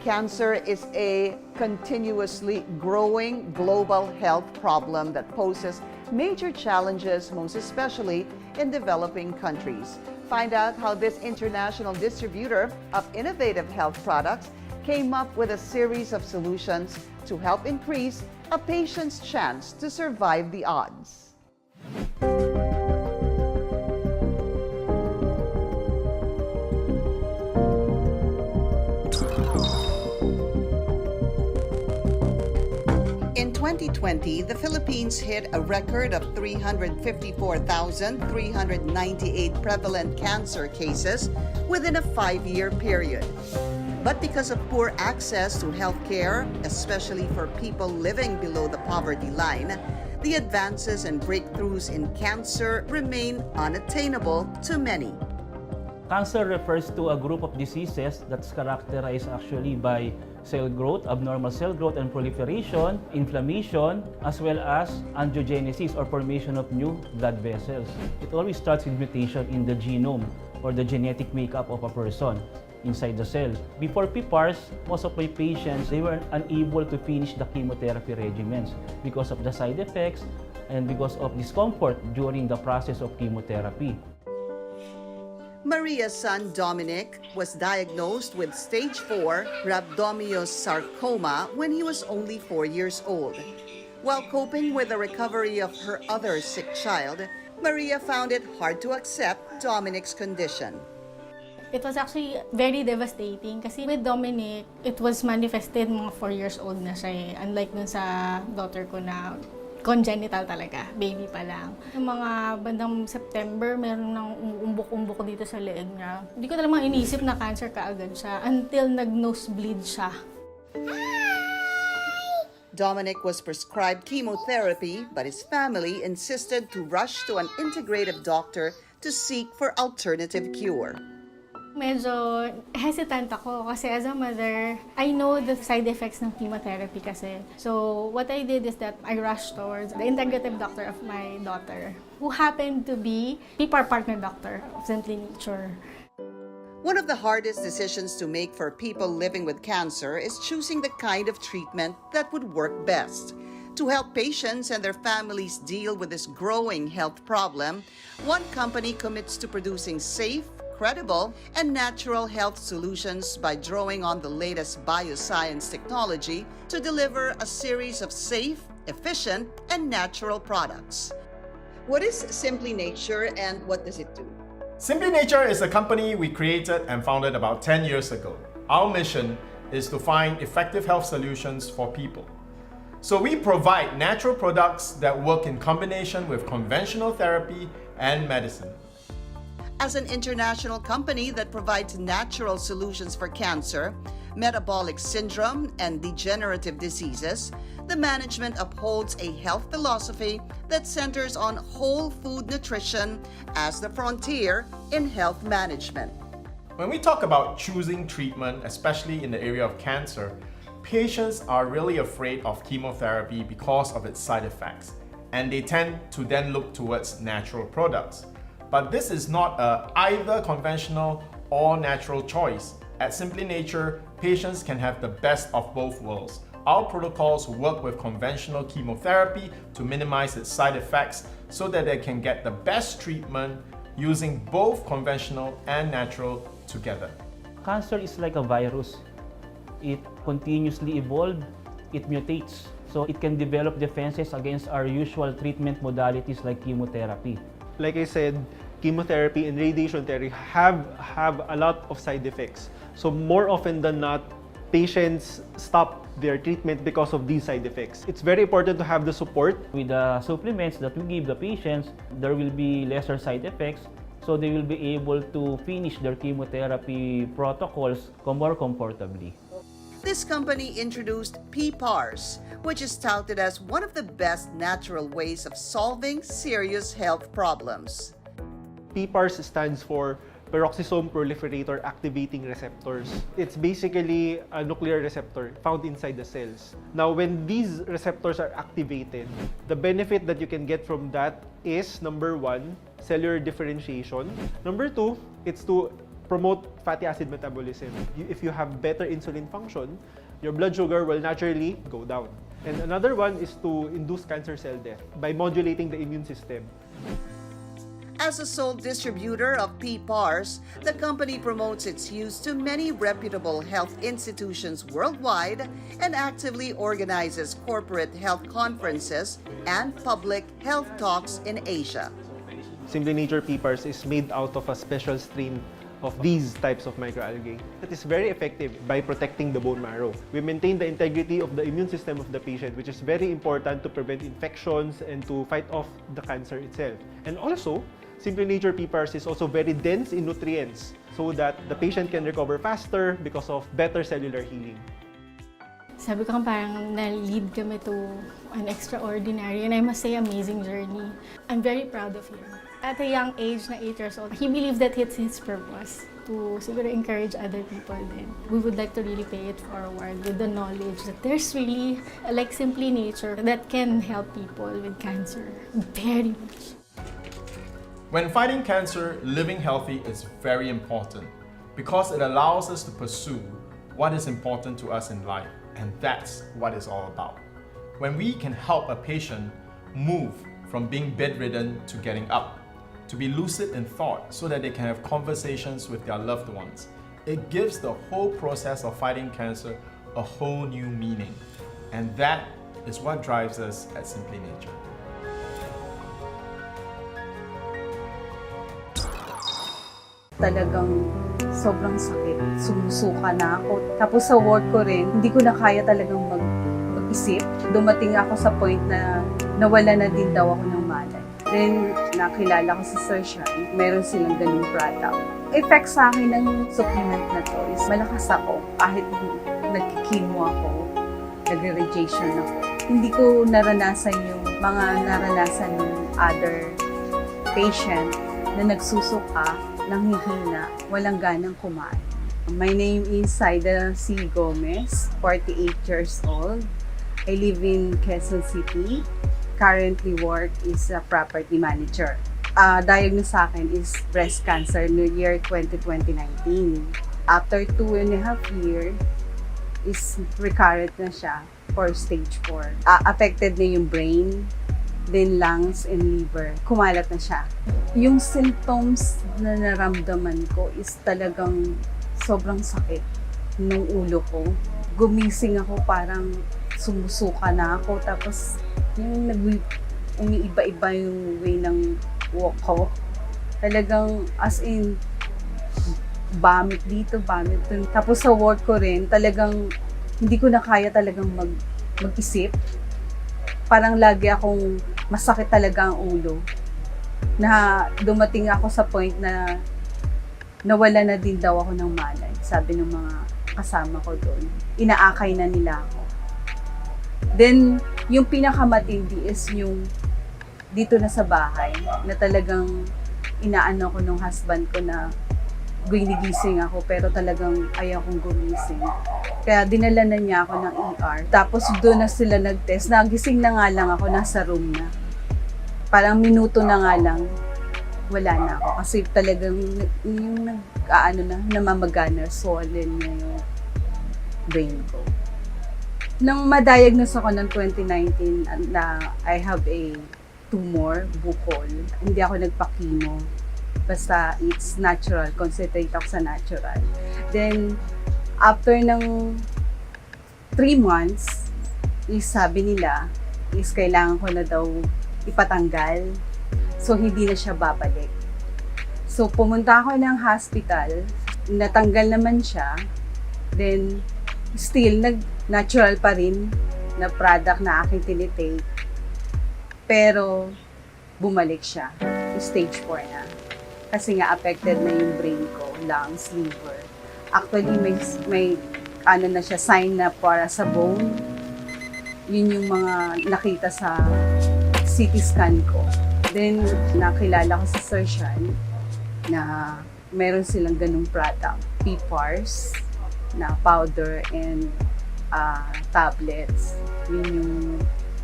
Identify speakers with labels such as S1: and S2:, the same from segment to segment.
S1: Cancer is a continuously growing global health problem that poses major challenges, most especially in developing countries. Find out how this international distributor of innovative health products came up with a series of solutions to help increase a patient's chance to survive the odds. In 2020, the Philippines hit a record of 354,398 prevalent cancer cases within a 5-year period. But because of poor access to health care, especially for people living below the poverty line, the advances and breakthroughs in cancer remain unattainable to many.
S2: Cancer refers to a group of diseases that's characterized actually by cell growth, abnormal cell growth and proliferation, inflammation, as well as angiogenesis or formation of new blood vessels. It always starts with mutation in the genome or the genetic makeup of a person inside the cell. Before PPARs, most of my patients, they were unable to finish the chemotherapy regimens because of the side effects and because of discomfort during the process of chemotherapy.
S1: Maria's son Dominic was diagnosed with stage 4 rhabdomyosarcoma when he was only 4 years old. While coping with the recovery of her other sick child, Maria found it hard to accept Dominic's condition.
S3: It was actually very devastating kasi with Dominic, it was manifested mga 4 years old na siya eh. Unlike dun sa daughter ko na congenital talaga, baby pa lang. Yung mga bandang September, meron ng umuumbok-umbok dito sa leeg niya. Hindi ko talagang inisip na cancer kaagad siya until nag-nosebleed siya.
S1: Dominic was prescribed chemotherapy, but his family insisted to rush to an integrative doctor to seek for alternative cure.
S3: Medyo hesitant ako kasi as a mother, I know the side effects ng chemotherapy kasi. So what I did is that I rushed towards the integrative doctor of my daughter, who happened to be PPAR partner doctor of Simply Nature.
S1: One of the hardest decisions to make for people living with cancer is choosing the kind of treatment that would work best. To help patients and their families deal with this growing health problem, one company commits to producing safe, credible, and natural health solutions by drawing on the latest bioscience technology to deliver a series of safe, efficient, and natural products. What is Simply Nature and what does it do?
S4: Simply Nature is a company we created and founded about 10 years ago. Our mission is to find effective health solutions for people. So we provide natural products that work in combination with conventional therapy and medicine.
S1: As an international company that provides natural solutions for cancer, metabolic syndrome, and degenerative diseases, the management upholds a health philosophy that centers on whole food nutrition as the frontier in health management.
S4: When we talk about choosing treatment, especially in the area of cancer, patients are really afraid of chemotherapy because of its side effects, and they tend to then look towards natural products. But this is not a either conventional or natural choice. At Simply Nature, patients can have the best of both worlds. Our protocols work with conventional chemotherapy to minimize its side effects so that they can get the best treatment using both conventional and natural together.
S2: Cancer is like a virus. It continuously evolves, it mutates. So it can develop defenses against our usual treatment modalities like chemotherapy.
S5: Like I said, chemotherapy and radiation therapy have a lot of side effects. So more often than not, patients stop their treatment because of these side effects. It's very important to have the support.
S2: With the supplements that we give the patients, there will be lesser side effects, so they will be able to finish their chemotherapy protocols more comfortably.
S1: This company introduced PPARs, which is touted as one of the best natural ways of solving serious health problems.
S5: PPARs stands for peroxisome proliferator activating receptors. It's basically a nuclear receptor found inside the cells. Now, when these receptors are activated, the benefit that you can get from that is, number one, cellular differentiation. Number two, it's to promote fatty acid metabolism. If you have better insulin function, your blood sugar will naturally go down. And another one is to induce cancer cell death by modulating the immune system.
S1: As a sole distributor of PPARs, the company promotes its use to many reputable health institutions worldwide and actively organizes corporate health conferences and public health talks in Asia.
S5: Simply Nature PPARs is made out of a special strain of these types of microalgae that is very effective by protecting the bone marrow. We maintain the integrity of the immune system of the patient, which is very important to prevent infections and to fight off the cancer itself. And also, Simply Nature PPARs is also very dense in nutrients so that the patient can recover faster because of better cellular healing.
S3: Sabi ko parang na-lead kami to an extraordinary and I must say amazing journey. I'm very proud of him. At a young age na 8 years old, he believed that it's his purpose to siguro encourage other people then. We would like to really pay it forward with the knowledge that there's really like Simply Nature that can help people with cancer very much.
S4: When fighting cancer, living healthy is very important because it allows us to pursue what is important to us in life, and that's what it's all about. When we can help a patient move from being bedridden to getting up, to be lucid in thought so that they can have conversations with their loved ones, it gives the whole process of fighting cancer a whole new meaning. And that is what drives us at Simply Nature.
S6: Talagang sobrang sakit. Sumusuka na ako. Tapos sa work ko rin, hindi ko na kaya talagang mag-isip. Dumating ako sa point na nawala na din daw ako ng malay. Then, nakilala ko si Sir Shyan. Meron silang ganung product. Effect sa akin ng supplement na to is malakas ako. Kahit nagkikimo ako, nagre-radiation ako. Hindi ko naranasan yung mga naranasan ng other patient na nagsusuka, nanghihina, walang ganang kumain. My name is Saida C. Gomez, 48 years old. I live in Quezon City. Currently work is a property manager. Diagnosed sa akin is breast cancer no year 2019. After 2.5 years, is recurrent na siya for stage 4. Affected na yung brain, then lungs and liver. Kumalat na siya. Yung symptoms na naramdaman ko is talagang sobrang sakit ng ulo ko. Gumising ako parang sumusuka na ako. Tapos yung umiiba-iba yung way ng walk ko. Talagang as in vomit dito, vomit dun. Tapos sa work ko rin, talagang hindi ko na kaya talagang mag-isip. Parang lagi akong masakit talaga ang ulo. Na dumating ako sa point na nawala na din daw ako ng malay. Sabi ng mga kasama ko doon. Inaakay na nila ako. Then, yung pinakamatindi is yung dito na sa bahay na talagang inaano ko nung husband ko na gumigising ako pero talagang ayaw kong gumising. Kaya dinala na niya ako ng ER. Tapos doon na sila nag-test. Nagising na nga lang ako, nasa room na. Parang minuto na nga lang, wala na ako. Kasi talagang yung namamagana, swollen na yung brain ko. Nang ma-diagnose ako ng 2019 na I have a tumor, bukol, hindi ako nagpa-chemo. Basta it's natural, concentrate ako sa natural. Then, after ng 3 months, sabi nila, is kailangan ko na daw ipatanggal. So, hindi na siya babalik. So, pumunta ako ng hospital, natanggal naman siya, then, still, natural pa rin na product na aking tinitake. Pero, bumalik siya. Stage 4 na. Kasi nga, affected na yung brain ko, lungs, liver. Actually, may ano na siya, sign na para sa bone. Yun yung mga nakita sa CT scan ko. Then, nakilala ko si Sir Shyan na meron silang ganung product. PPARs na powder and tablets. Yun yung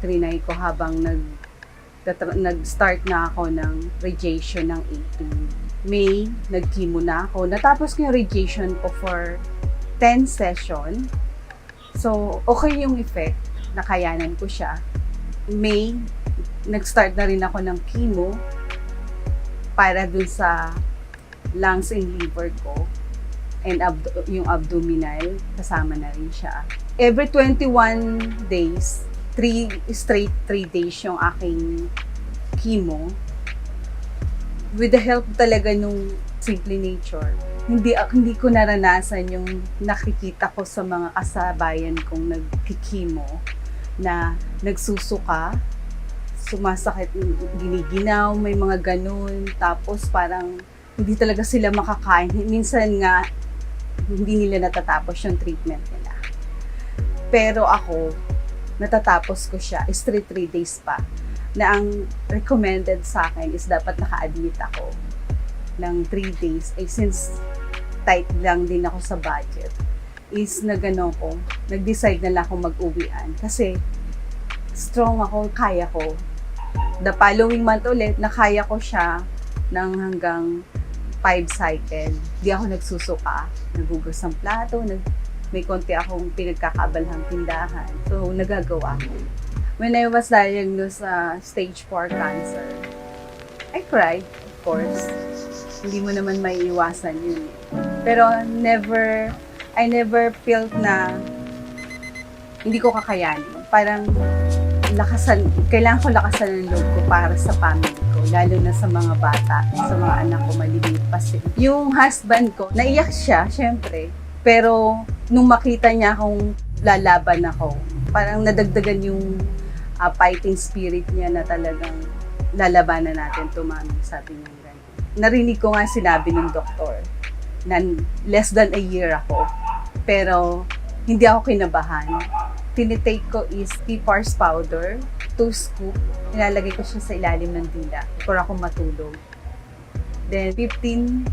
S6: trinay ko habang nag-start na ako ng radiation ng 18. May, nag-chemo na ako. Natapos ko yung radiation ko for 10 session. So, okay yung effect. Nakayanan ko siya. May, nag-start na rin ako ng chemo para dun sa lungs and liver ko. And yung abdominal, kasama na rin siya. Every 21 days, 3 days yung aking chemo. With the help talaga nung Simple Nature, hindi ko naranasan yung nakikita ko sa mga kasabayan kong nagkikimo na nagsusuka, sumasakit, giniginaw, may mga ganun, tapos parang hindi talaga sila makakain. Minsan nga, hindi nila natatapos yung treatment nila. Pero ako, natatapos ko siya, straight 3 days pa, na ang recommended sa akin is dapat naka-admit ako ng 3 days. Since tight lang din ako sa budget, is nag-decide na lang ako mag-uwian. Kasi strong ako, kaya ko. The following month ulit, nakaya ko siya ng hanggang 5 cycle. Di ako nagsusuka, nagugas ng plato, may konti akong pinagkakabalhang tindahan. So, nagagawa ko. When I was diagnosed sa stage 4 cancer, I cried, of course. Hindi mo naman maiiwasan yun. Pero I never felt na hindi ko kakayanin. Parang kailangan ko lakasan ng loob ko para sa family ko, lalo na sa mga bata, sa mga anak ko, maliliit pa sila. Yung husband ko, naiyak siya, syempre. Pero nung makita niya akong lalaban ako, parang nadagdagan yung fighting spirit niya na talagang lalabanan natin to, mami, sabi niya ganyan. Narinig ko nga sinabi ng doktor na less than a year ako, pero hindi ako kinabahan. Tinitake ko is PPARS powder, 2 scoop. Nilalagay ko siya sa ilalim ng dila para ako matulog. Then 15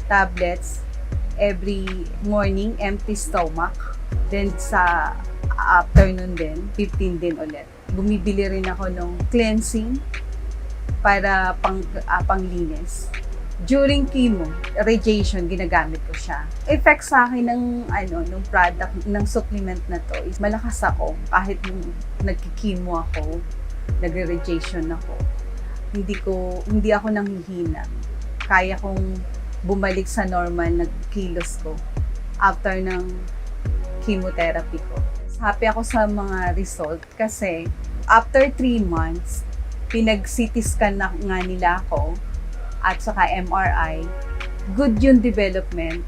S6: tablets every morning, empty stomach. Then sa afternoon din, 15 din ulit. Bumibili rin ako ng cleansing para panglinis. During chemo, radiation, ginagamit ko siya. Effect sa akin ng product, ng supplement na to is malakas ako. Kahit nagki-chemo ako, nagre-radiation ako, hindi ako nanghihina. Kaya kong bumalik sa normal na kilos ko after ng chemotherapy ko. Happy ako sa mga result kasi after 3 months, pinag-CT scan na nga nila ako at saka MRI, good yung development,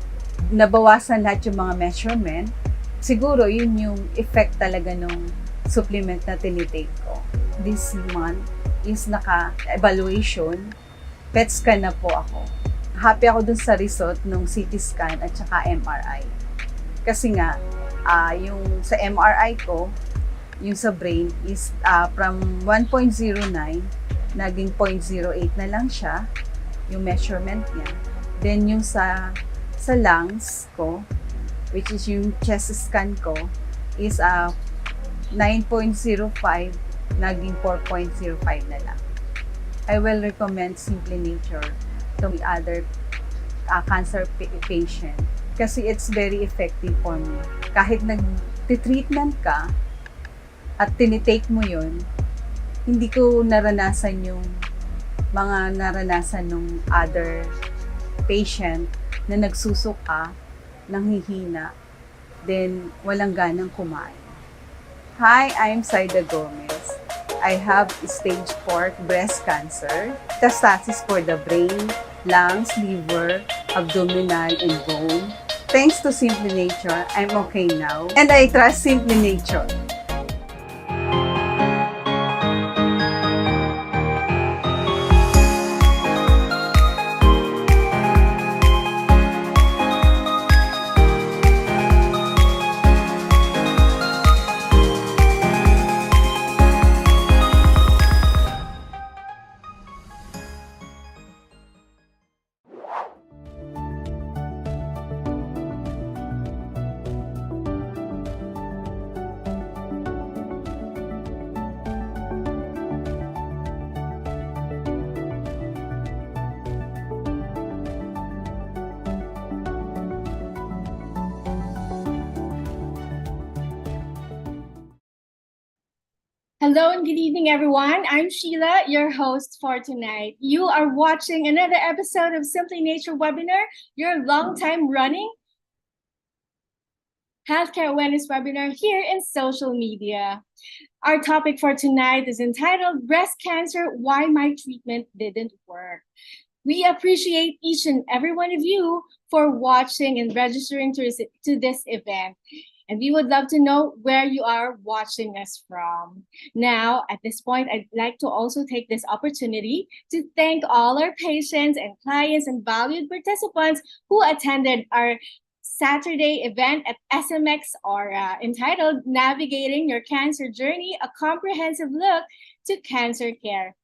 S6: nabawasan lahat yung mga measurement. Siguro yun yung effect talaga ng supplement na tinitake ko. This month is naka-evaluation, PET scan na po ako. Happy ako dun sa result ng CT scan at saka MRI. Kasi nga, yung sa MRI ko, yung sa brain is from 1.09, naging 0.08 na lang siya, yung measurement niya. Then yung sa lungs ko, which is yung chest scan ko, is 9.05, naging 4.05 na lang. I will recommend Simple Nature to other cancer patient kasi it's very effective for me. Kahit nag-treatment ka at tinitake mo yun, hindi ko naranasan yung mga naranasan ng other patient na nagsusuka, nanghihina, then walang ganang kumain. Hi, I'm Saida Gomez. I have stage 4 breast cancer, metastasis for the brain, lungs, liver, abdominal, and bone. Thanks to Simple Nature, I'm okay now, and I trust Simple Nature.
S3: Hello and good evening, everyone. I'm Sheila, your host for tonight. You are watching another episode of Simply Nature webinar, your long time running healthcare awareness webinar here in social media. Our topic for tonight is entitled Breast Cancer, Why My Treatment Didn't Work. We appreciate each and every one of you for watching and registering to this event. And we would love to know where you are watching us from. Now, at this point, I'd like to also take this opportunity to thank all our patients and clients and valued participants who attended our Saturday event at SMX, or entitled Navigating Your Cancer Journey, a comprehensive look to cancer care.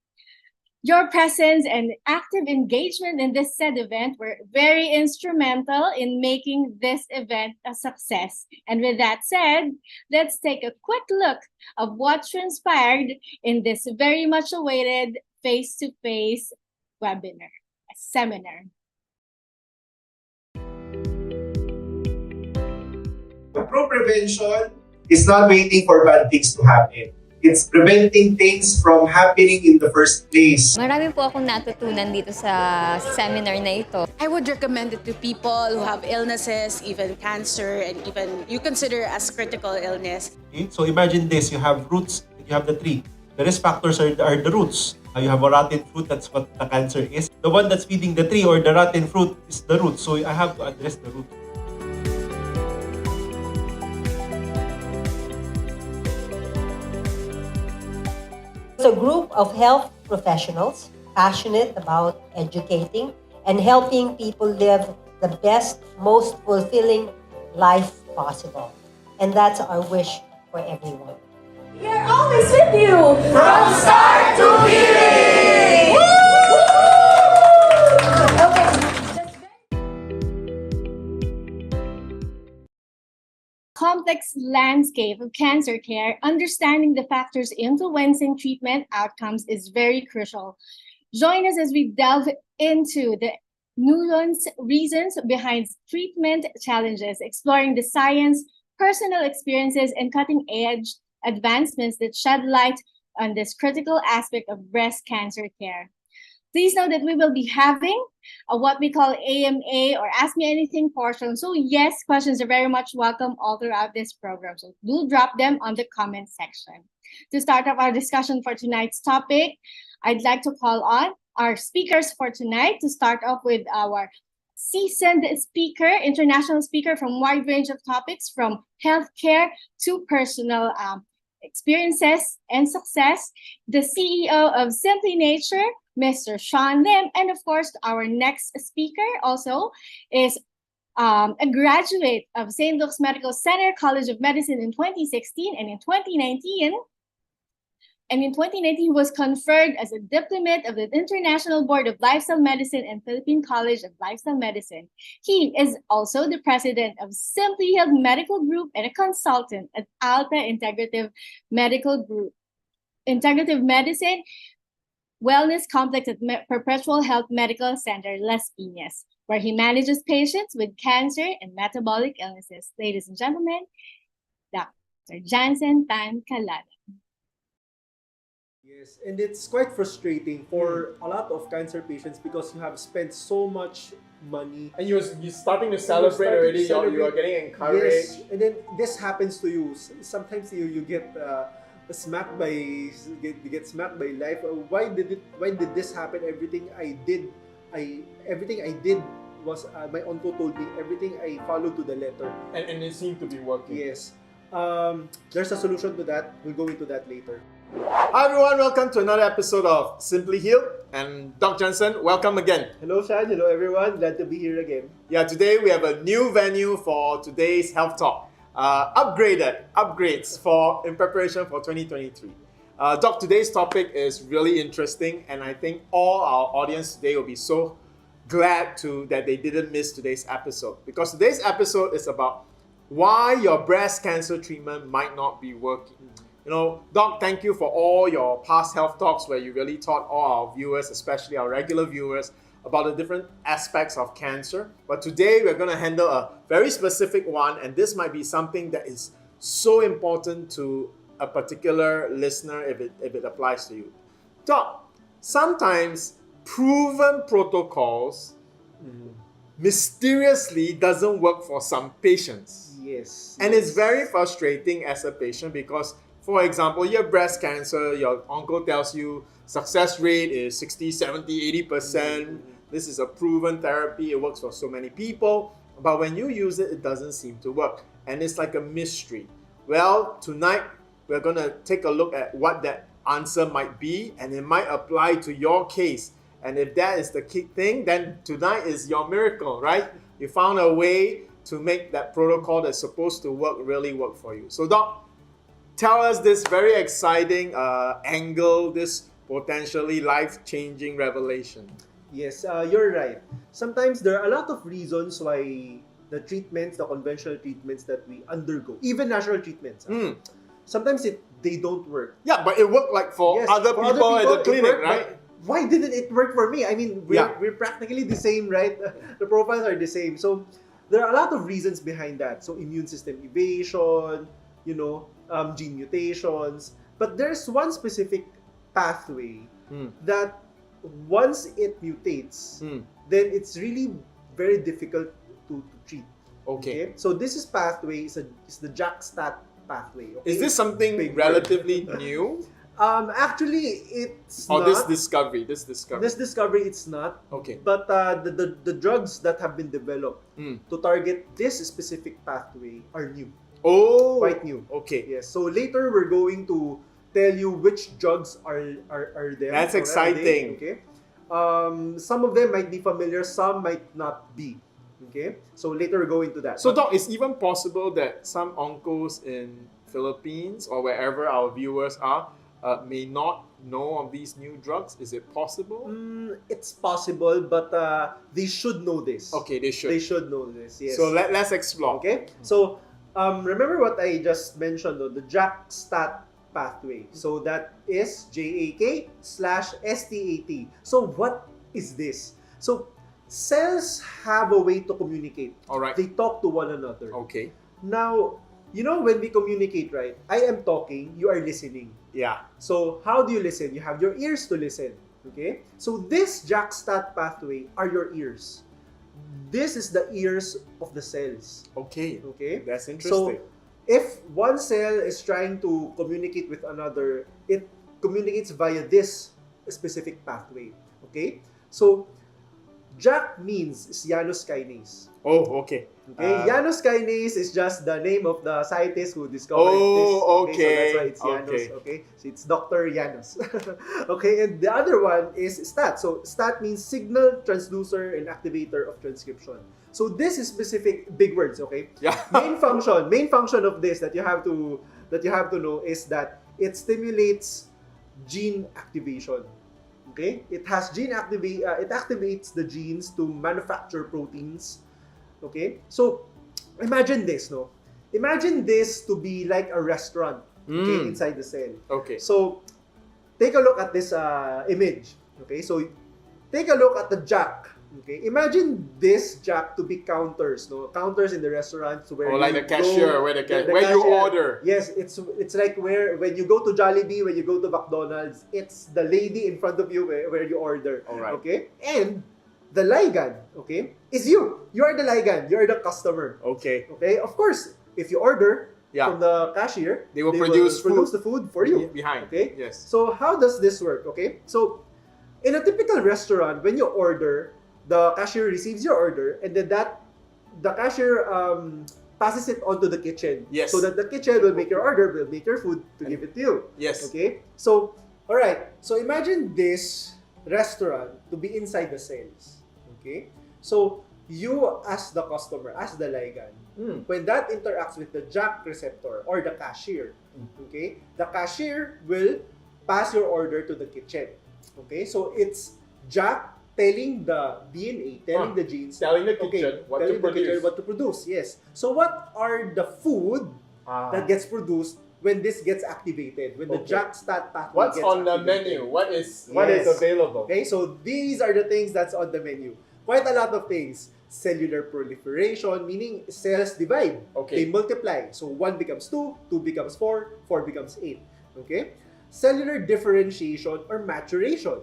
S3: Your presence and active engagement in this said event were very instrumental in making this event a success. And with that said, let's take a quick look of what transpired in this very much awaited face-to-face webinar, a seminar.
S7: The true prevention is not waiting for bad things to happen. It's preventing things from happening in the first place.
S8: Marami po akong natutunan dito sa seminar na ito.
S9: I would recommend it to people who have illnesses, even cancer, and even you consider as critical illness.
S10: Okay? So imagine this, you have roots, you have the tree. The risk factors are the roots. You have a rotten fruit, that's what the cancer is. The one that's feeding the tree or the rotten fruit is the root. So I have to address the root.
S11: It's a group of health professionals passionate about educating and helping people live the best, most fulfilling life possible. And that's our wish for everyone.
S3: We are always with you
S7: From start to healing!
S3: Complex landscape of cancer care, understanding the factors influencing treatment outcomes is very crucial. Join us as we delve into the nuanced reasons behind treatment challenges, exploring the science, personal experiences, and cutting-edge advancements that shed light on this critical aspect of breast cancer care. Please know that we will be having what we call AMA, or Ask Me Anything portion. So yes, questions are very much welcome all throughout this program. So do drop them on the comment section. To start off our discussion for tonight's topic, I'd like to call on our speakers for tonight. To start off with our seasoned speaker, international speaker from a wide range of topics, from healthcare to personal experiences and success, the CEO of Simply Nature, Mr. Shyan Lim. And of course, our next speaker also is a graduate of St. Luke's Medical Center College of Medicine in 2016, and in 2019, he was conferred as a diplomat of the International Board of Lifestyle Medicine and Philippine College of Lifestyle Medicine. He is also the president of Simply Health Medical Group and a consultant at Alta Integrative Medical Group, Integrative Medicine Wellness Complex at Perpetual Health Medical Center, Las Piñas, where he manages patients with cancer and metabolic illnesses. Ladies and gentlemen, Dr. Jansen and Mr.
S5: Yes, and it's quite frustrating for a lot of cancer patients because you have spent so much money.
S4: And you're starting to celebrate already. You are getting encouraged.
S5: Yes, and then this happens to you. Sometimes you get smacked by life. Why did this happen? Everything I did was my onco told me. Everything I followed to the letter.
S4: And it seemed to be working.
S5: Yes. There's a solution to that. We'll go into that later.
S4: Hi everyone, welcome to another episode of Simply Healed. And Dr. Jansen, welcome again.
S5: Hello Shyan, hello everyone. Glad to be here again.
S4: Yeah, today we have a new venue for today's health talk. Upgrades in preparation for 2023. Doc, today's topic is really interesting, and I think all our audience today will be so glad that they didn't miss today's episode, because today's episode is about why your breast cancer treatment might not be working. You know, Doc, thank you for all your past health talks where you really taught all our viewers, especially our regular viewers, about the different aspects of cancer. But today we're going to handle a very specific one, and this might be something that is so important to a particular listener if it applies to you. Doc, sometimes proven protocols mysteriously doesn't work for some patients.
S5: Yes.
S4: And it's very frustrating as a patient because, for example, you have breast cancer, your uncle tells you success rate is 60, 70, 80%. This is a proven therapy, it works for so many people. But when you use it, it doesn't seem to work. And it's like a mystery. Well, tonight, we're going to take a look at what that answer might be, and it might apply to your case. And if that is the key thing, then tonight is your miracle, right? You found a way to make that protocol that's supposed to work really work for you. So, Doc, tell us this very exciting angle, this potentially life-changing revelation.
S5: Yes, you're right. Sometimes there are a lot of reasons why the treatments, the conventional treatments that we undergo, even natural treatments, sometimes they don't work.
S4: Yeah, but it worked like for other people at the clinic,
S5: worked,
S4: right?
S5: but why didn't it work for me? I mean, we're practically the same, right? The profiles are the same. So there are a lot of reasons behind that. So immune system evasion, gene mutations. But there's one specific pathway that once it mutates, then it's really very difficult to treat.
S4: Okay.
S5: So this pathway is the JAK-STAT pathway. Okay?
S4: Is this something relatively new?
S5: Actually, it's
S4: or
S5: not.
S4: This discovery,
S5: it's not.
S4: Okay.
S5: But the drugs that have been developed to target this specific pathway are new.
S4: Oh.
S5: Quite new.
S4: Okay.
S5: Yes. So later we're going to tell you which drugs are there.
S4: That's exciting.
S5: Okay. Some of them might be familiar, some might not be. Okay. So later we're going to that.
S4: So, Doc, it's even possible that some uncles in Philippines or wherever our viewers are may not know of these new drugs. Is it possible?
S5: It's possible, but they should know this.
S4: Okay, they should.
S5: They should know this. Yes.
S4: So let's explore.
S5: Okay. So remember what I just mentioned, the JAK-STAT pathway. So that is JAK/STAT. So what is this? So cells have a way to communicate.
S4: All right.
S5: They talk to one another.
S4: Okay.
S5: Now, when we communicate, right? I am talking, you are listening.
S4: Yeah.
S5: So how do you listen? You have your ears to listen. Okay? So this JAK-STAT pathway are your ears. This is the ears of the cells.
S4: Okay.
S5: Okay?
S4: That's interesting.
S5: So if one cell is trying to communicate with another, it communicates via this specific pathway. Okay? So JAK means Janus kinase.
S4: Oh, okay.
S5: Okay, Janus kinase is just the name of the scientist who discovered this.
S4: Okay.
S5: So that's why it's Janus. Okay, so it's Dr. Janus. Okay, and the other one is STAT. So STAT means signal transducer and activator of transcription. So this is specific big words. Okay.
S4: Yeah.
S5: Main function of this that you have to know is that it stimulates gene activation. Okay, it activates the genes to manufacture proteins. Okay, so imagine this, no? Imagine this to be like a restaurant, okay, inside the cell.
S4: Okay.
S5: So take a look at this image. Okay, so take a look at the JAK. Okay, imagine this JAK to be counters, no? Counters in the restaurants where
S4: like the cashier,
S5: go,
S4: where the
S5: cashier,
S4: you order.
S5: Yes, it's like when you go to Jollibee, when you go to McDonald's, it's the lady in front of you where you order.
S4: All right.
S5: Okay, and the ligand, okay, is you. You are the ligand. You are the customer.
S4: Okay.
S5: Okay. Of course, if you order from the cashier,
S4: they will produce
S5: the food for you.
S4: Behind.
S5: Okay.
S4: Yes.
S5: So how does this work? Okay. So in a typical restaurant, when you order, the cashier receives your order, and then the cashier passes it onto the kitchen.
S4: Yes.
S5: So that the kitchen will make your order, will make your food to give it to you.
S4: Yes.
S5: Okay. So all right. So imagine this restaurant to be inside the cells. Okay. So you as the customer, as the ligand, when that interacts with the JAK receptor or the cashier, okay, the cashier will pass your order to the kitchen. Okay. So it's JAK telling the DNA, telling the genes,
S4: telling the kitchen what to produce.
S5: Yes. So what are the food that gets produced when this gets activated? When the JAK-STAT pathway
S4: What's
S5: gets
S4: on
S5: activated?
S4: the menu? What is available?
S5: Okay, so these are the things that's on the menu. Quite a lot of things.
S12: cellular proliferation, meaning cells divide.
S4: Okay.
S12: They multiply. So 1 becomes 2, 2 becomes 4, 4 becomes 8. Okay? Cellular differentiation or maturation.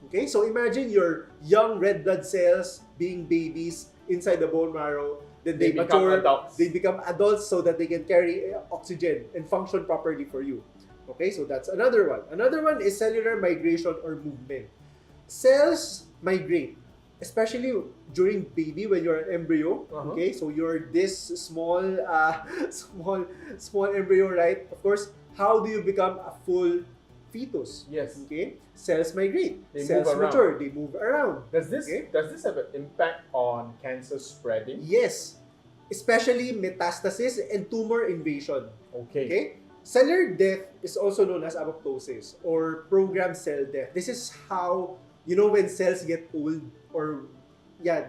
S12: Okay? So imagine your young red blood cells being babies inside the bone marrow. Then they
S4: become
S12: mature,
S4: adults.
S12: they become adults so that they can carry oxygen and function properly for you. Okay, so that's another one. Another one is cellular migration or movement. Cells migrate, especially during baby when you're an embryo. Okay, so you're this small, small embryo, right? Of course, how do you become a full fetus?
S4: Yes.
S12: Okay, cells migrate.
S4: They
S12: Cells
S4: move around.
S12: mature. They move around.
S4: Does this
S12: Okay.
S4: have an impact on cancer spreading?
S12: Yes, especially metastasis and tumor invasion.
S4: Okay.
S12: Okay? Cellular death is also known as apoptosis or programmed cell death. This is how, when cells get old or,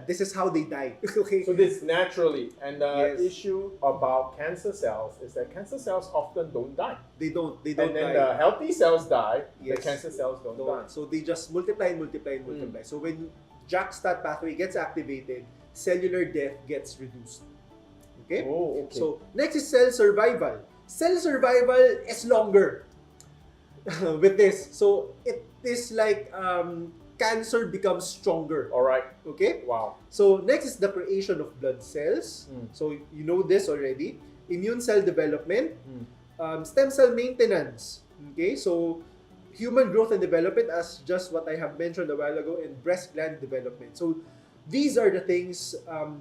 S12: this is how they die. Okay?
S4: So this naturally, and the
S12: Yes.
S4: issue about cancer cells is that cancer cells often don't die.
S12: They don't
S4: And then
S12: die.
S4: the healthy cells die, the
S12: Yes.
S4: cancer cells don't die.
S12: So they just multiply and multiply and multiply. So when JAK-STAT pathway gets activated, cellular death gets reduced. Okay?
S4: Oh, okay.
S12: So next is cell survival. Cell survival is longer with this. So it is like cancer becomes stronger.
S4: All right.
S12: Okay?
S4: Wow.
S12: So next is the creation of blood cells. So you know this already. Immune cell development, stem cell maintenance. Okay? So human growth and development, as just what I have mentioned a while ago, and breast gland development. So these are the things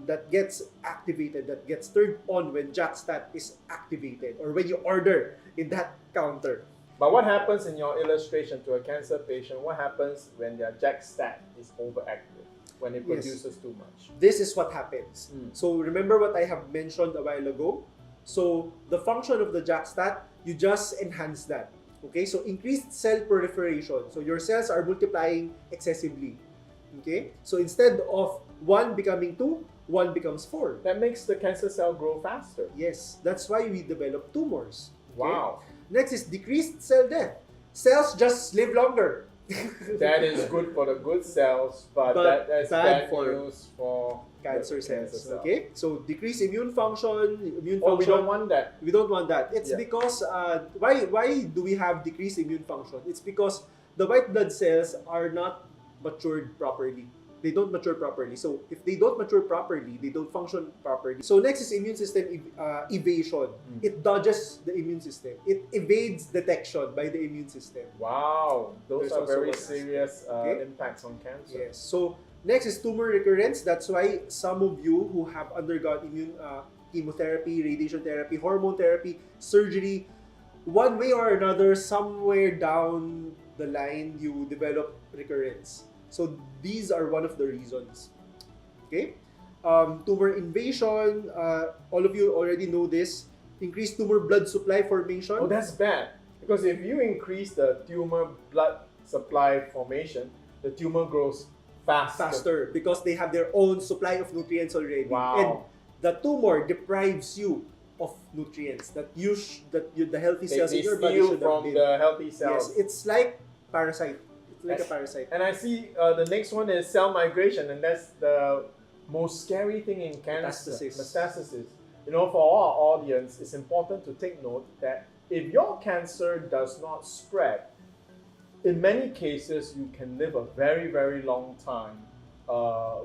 S12: that gets activated, that gets turned on when JAK-STAT is activated or when you order in that counter.
S4: But what happens in your illustration to a cancer patient? What happens when their JAK-STAT is overactive, when it
S12: Yes.
S4: produces too much?
S12: This is what happens. So remember what I have mentioned a while ago? So the function of the JAK-STAT, you just enhance that. Okay, so increased cell proliferation. So your cells are multiplying excessively. Okay, so instead of 1 becoming 2, 1 becomes 4.
S4: That makes the cancer cell grow faster.
S12: Yes, that's why we develop tumors. Okay?
S4: Wow.
S12: Next is decreased cell death. Cells just live longer.
S4: That is good for the good cells, but that's bad news for
S12: cancer
S4: the
S12: cells. Okay, so decreased immune function.
S4: We don't want that.
S12: We don't want that. It's
S4: Yeah.
S12: because why do we have decreased immune function? It's because the white blood cells are not matured properly. They don't mature properly. So if they don't mature properly, they don't function properly. So next is immune system evasion. It dodges the immune system. It evades detection by the immune system.
S4: Wow, those
S12: There's
S4: are
S12: also
S4: very
S12: one aspect.
S4: serious
S12: Okay.
S4: impacts on cancer.
S12: Yes. So next is tumor recurrence. That's why some of you who have undergone immune chemotherapy, radiation therapy, hormone therapy, surgery, one way or another, somewhere down the line, you develop recurrence. So these are one of the reasons. Okay? Tumor invasion, all of you already know this. Increased tumor blood supply formation.
S4: Oh, that's bad. Because if you increase the tumor blood supply formation, the tumor grows
S12: faster because they have their own supply of nutrients already.
S4: Wow.
S12: And the tumor deprives you of nutrients that the healthy cells
S4: They
S12: in your body
S4: steal
S12: should have
S4: from
S12: been.
S4: the healthy cells.
S12: Yes, it's like parasite. It's like a parasite.
S4: And I see the next one is cell migration, and that's the most scary thing in cancer. Metastasis. You know, for our audience, it's important to take note that if your cancer does not spread, in many cases, you can live a very, very long time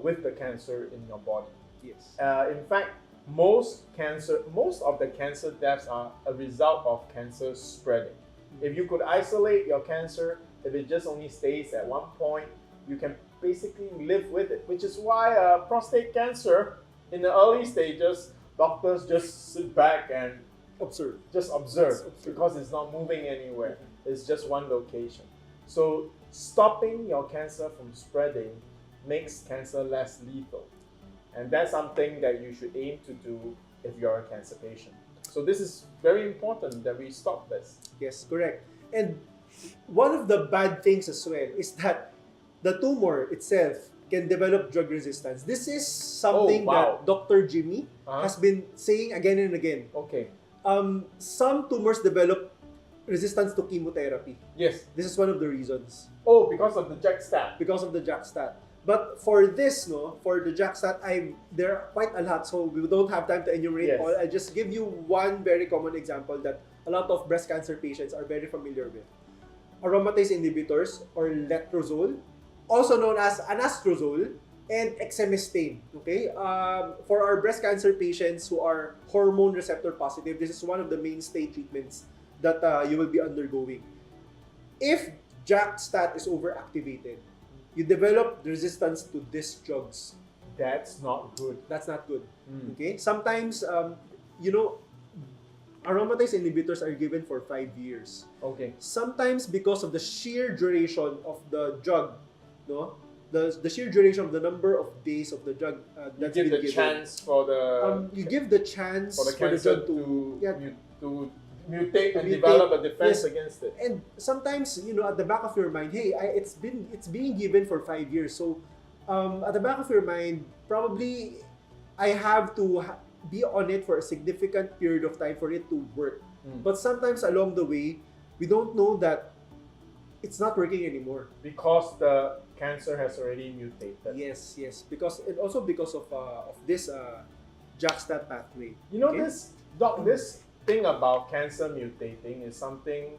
S4: with the cancer in your body.
S12: Yes.
S4: In fact, most of the cancer deaths are a result of cancer spreading. If you could isolate your cancer, if it just only stays at one point, you can basically live with it. Which is why prostate cancer, in the early stages, doctors just sit back and
S12: observe.
S4: Because it's not moving anywhere. It's just one location. So stopping your cancer from spreading makes cancer less lethal. And that's something that you should aim to do if you're a cancer patient. So this is very important that we stop this.
S12: Yes, correct. And one of the bad things as well is that the tumor itself can develop drug resistance. This is something that Dr. Jimmy has been saying again and again.
S4: Okay.
S12: Some tumors develop resistance to chemotherapy.
S4: Yes.
S12: This is one of the reasons.
S4: Oh, because of the JAK-STAT.
S12: Because of the JAK-STAT. But for this, for the JAK-STAT, there are quite a lot, so we don't have time to enumerate
S4: Yes.
S12: all. I'll just give you one very common example that a lot of breast cancer patients are very familiar with. Aromatase inhibitors, or letrozole, also known as anastrozole, and exemestane. Okay, for our breast cancer patients who are hormone receptor positive, this is one of the mainstay treatments that you will be undergoing. If JAK-STAT is overactivated, you develop resistance to these drugs.
S4: That's not good.
S12: That's not good. Okay, sometimes aromatase inhibitors are given for 5 years.
S4: Okay.
S12: Sometimes because of the sheer duration of the drug, the sheer duration of the number of days of the drug that's
S4: You give
S12: been
S4: the
S12: given.
S4: chance for the
S12: You give the chance
S4: for the
S12: for the
S4: cancer
S12: drug
S4: to mutate and
S12: mutate.
S4: develop a defense
S12: Yes.
S4: against it.
S12: And sometimes, at the back of your mind, hey, it's being given for 5 years. So, at the back of your mind, probably I have to be on it for a significant period of time for it to work. But sometimes along the way, we don't know that it's not working anymore.
S4: Because the cancer has already mutated.
S12: Yes, because and also because of this JAK-STAT pathway.
S4: You know,
S12: Okay?
S4: this thing about cancer mutating is something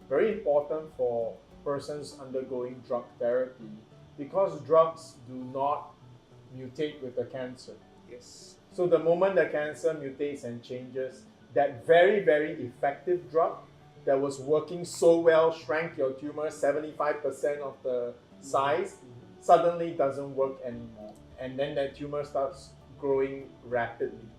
S4: very important for persons undergoing drug therapy, because drugs do not mutate with the cancer.
S12: Yes.
S4: So the moment the cancer mutates and changes, that very, very effective drug that was working so well, shrank your tumor 75% of the size, suddenly doesn't work anymore. And then that tumor starts growing rapidly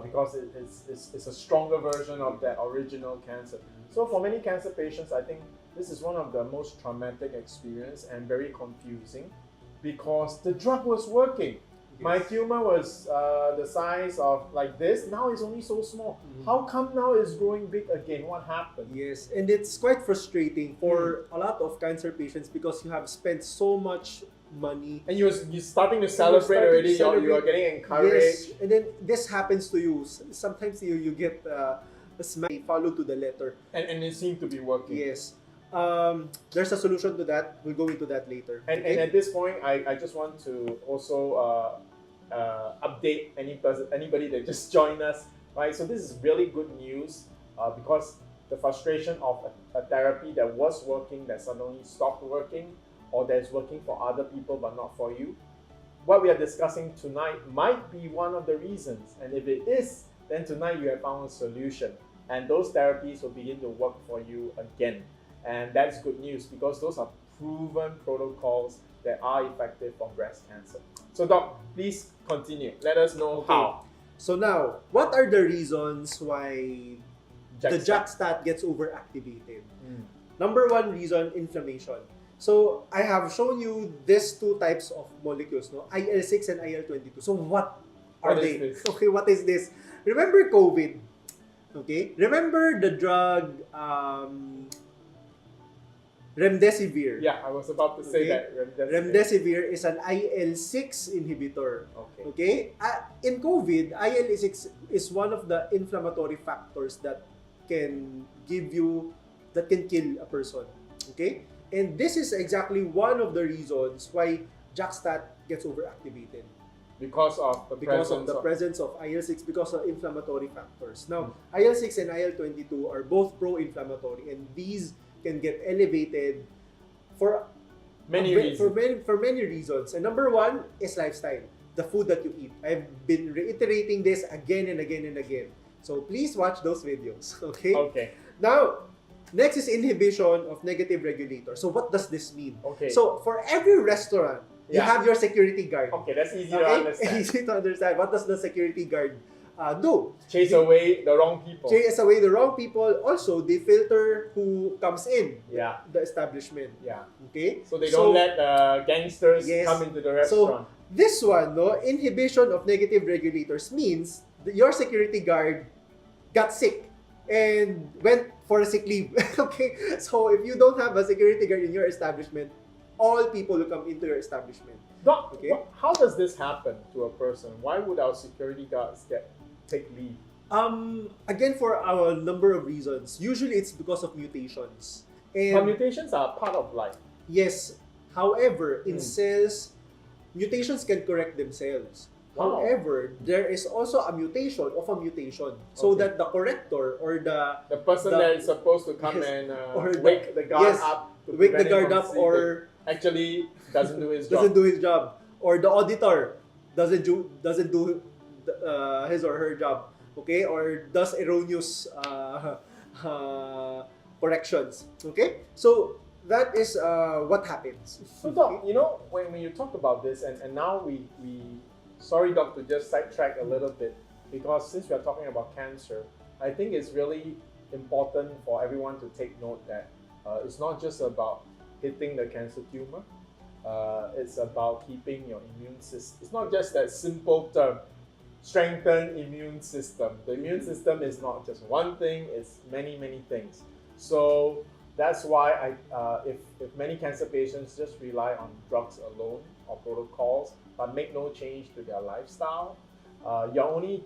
S4: because it's a stronger version of that original cancer. So for many cancer patients, I think this is one of the most traumatic experience and very confusing, because the drug was working. My tumor was the size of like this. Now it's only so small. How come now it's growing big again? What happened?
S12: Yes, and it's quite frustrating for a lot of cancer patients because you have spent so much money.
S4: And you're starting to celebrate already. You are getting encouraged.
S12: Yes, and then this happens to you. Sometimes you get a smile followed to the letter.
S4: And it seemed to be working.
S12: Yes. There's a solution to that. We'll go into that later.
S4: And at this point, I just want to also update anybody that just joined us, right? So this is really good news because the frustration of a therapy that was working that suddenly stopped working, or that's working for other people but not for you. What we are discussing tonight might be one of the reasons, and if it is, then tonight you have found a solution, and those therapies will begin to work for you again. And that's good news, because those are proven protocols that are effective for breast cancer. So Doc, please continue. Let us know how.
S12: So now, what are the reasons why the JAK-STAT gets overactivated? Number one reason, inflammation. So I have shown you these two types of molecules, IL-6 and IL-22. So what are
S4: What
S12: they?
S4: is this?
S12: Okay, what is this? Remember COVID? Okay, remember the drug remdesivir?
S4: Yeah, I was about to say that.
S12: Remdesivir is an IL-6 inhibitor. Okay. In COVID, IL-6 is one of the inflammatory factors that can kill a person. Okay. And this is exactly one of the reasons why JAK-STAT gets overactivated.
S4: Because of the
S12: presence of IL-6, because of inflammatory factors. Now, IL-6 and IL-22 are both pro-inflammatory, and these can get elevated for many reasons. And number one is lifestyle, the food that you eat. I've been reiterating this again and again and again. So please watch those videos. Okay. Now, next is inhibition of negative regulators. So what does this mean?
S4: Okay.
S12: So for every restaurant, you have your security guard.
S4: Okay, that's easy to understand.
S12: Easy to understand. What does the security guard do?
S4: Chase away the wrong people.
S12: Chase away the wrong people. Also, they filter who comes in the establishment.
S4: Yeah.
S12: Okay?
S4: So they don't let the gangsters come into the restaurant.
S12: So this one, inhibition of negative regulators means that your security guard got sick and went for a sick leave. Okay? So if you don't have a security guard in your establishment, all people will come into your establishment.
S4: Doc, how does this happen to a person? Why would our security guards take leave?
S12: Again, for a number of reasons. Usually it's because of mutations.
S4: But mutations are part of life.
S12: Yes. However, in cells, mutations can correct themselves.
S4: Wow.
S12: However, there is also a mutation of a mutation, so
S4: Okay.
S12: that the corrector or
S4: The person that is supposed to come and
S12: or
S4: wake the guard up, to
S12: wake the
S4: prevent him
S12: guard
S4: from
S12: up,
S4: sleeping,
S12: or
S4: actually doesn't do his job.
S12: doesn't do his job, or the auditor doesn't do his or her job, okay, or does erroneous corrections, okay. So that is what happens.
S4: So Doc, you know, when you talk about this, and now we sorry Doc to just sidetrack a little bit, because since we are talking about cancer, I think it's really important for everyone to take note that it's not just about hitting the cancer tumor, it's about keeping your immune system. It's not just that simple term, strengthen immune system. The immune system is not just one thing, it's many, many things. So that's why if many cancer patients just rely on drugs alone or protocols, but make no change to their lifestyle, you're only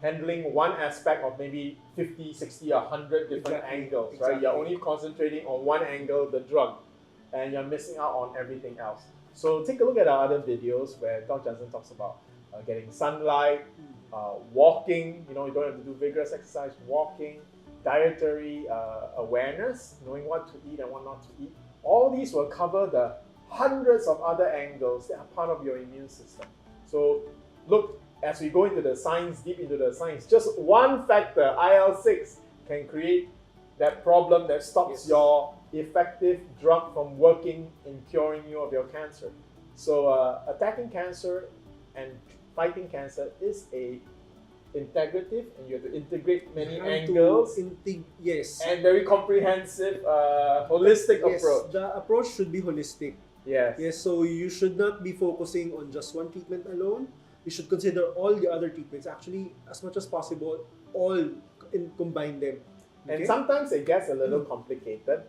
S4: handling one aspect of maybe 50, 60, 100 different angles, right? You're only concentrating on one angle, the drug, and you're missing out on everything else. So take a look at our other videos where Dr. Jansen talks about getting sunlight, walking, you don't have to do vigorous exercise, walking, dietary awareness, knowing what to eat and what not to eat. All these will cover the hundreds of other angles that are part of your immune system. So look, as we go into the science, deep into the science, just one factor, IL-6, can create that problem that stops your effective drug from working in curing you of your cancer. So attacking cancer and fighting cancer is a integrative, and you have to integrate many angles
S12: Yes.
S4: and very comprehensive, holistic
S12: Yes,
S4: approach.
S12: the approach should be holistic.
S4: Yes.
S12: Yes, so you should not be focusing on just one treatment alone. You should consider all the other treatments. Actually, as much as possible, combine them.
S4: And sometimes it gets a little complicated,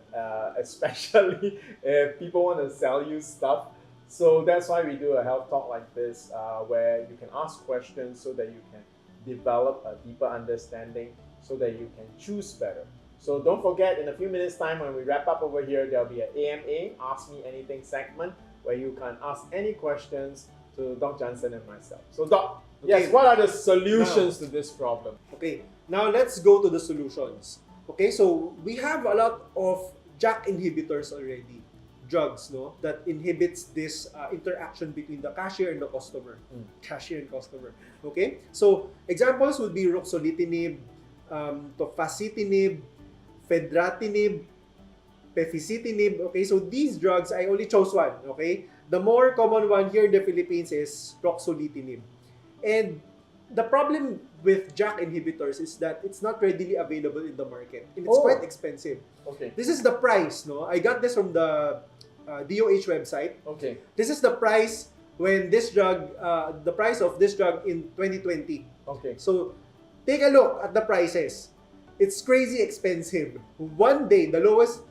S4: especially if people want to sell you stuff. So that's why we do a health talk like this, where you can ask questions so that you can develop a deeper understanding, so that you can choose better. So don't forget, in a few minutes time when we wrap up over here, there'll be an AMA, Ask Me Anything segment, where you can ask any questions to Dr. Jansen and myself. So Doc, yes, what are the solutions to this problem?
S12: Okay, now let's go to the solutions. Okay, so we have a lot of JAK inhibitors already, drugs, that inhibits this interaction between the cashier and the customer. Cashier and customer. Okay, so examples would be ruxolitinib, tofacitinib, fedratinib, peficitinib. Okay, so these drugs, I only chose one. Okay, the more common one here in the Philippines is ruxolitinib. And the problem with JAK inhibitors is that it's not readily available in the market, and it's quite expensive.
S4: Okay.
S12: This is the price, I got this from the DOH website.
S4: Okay.
S12: This is the price when this drug, the price of this drug in 2020.
S4: Okay.
S12: So take a look at the prices. It's crazy expensive. One day, the lowest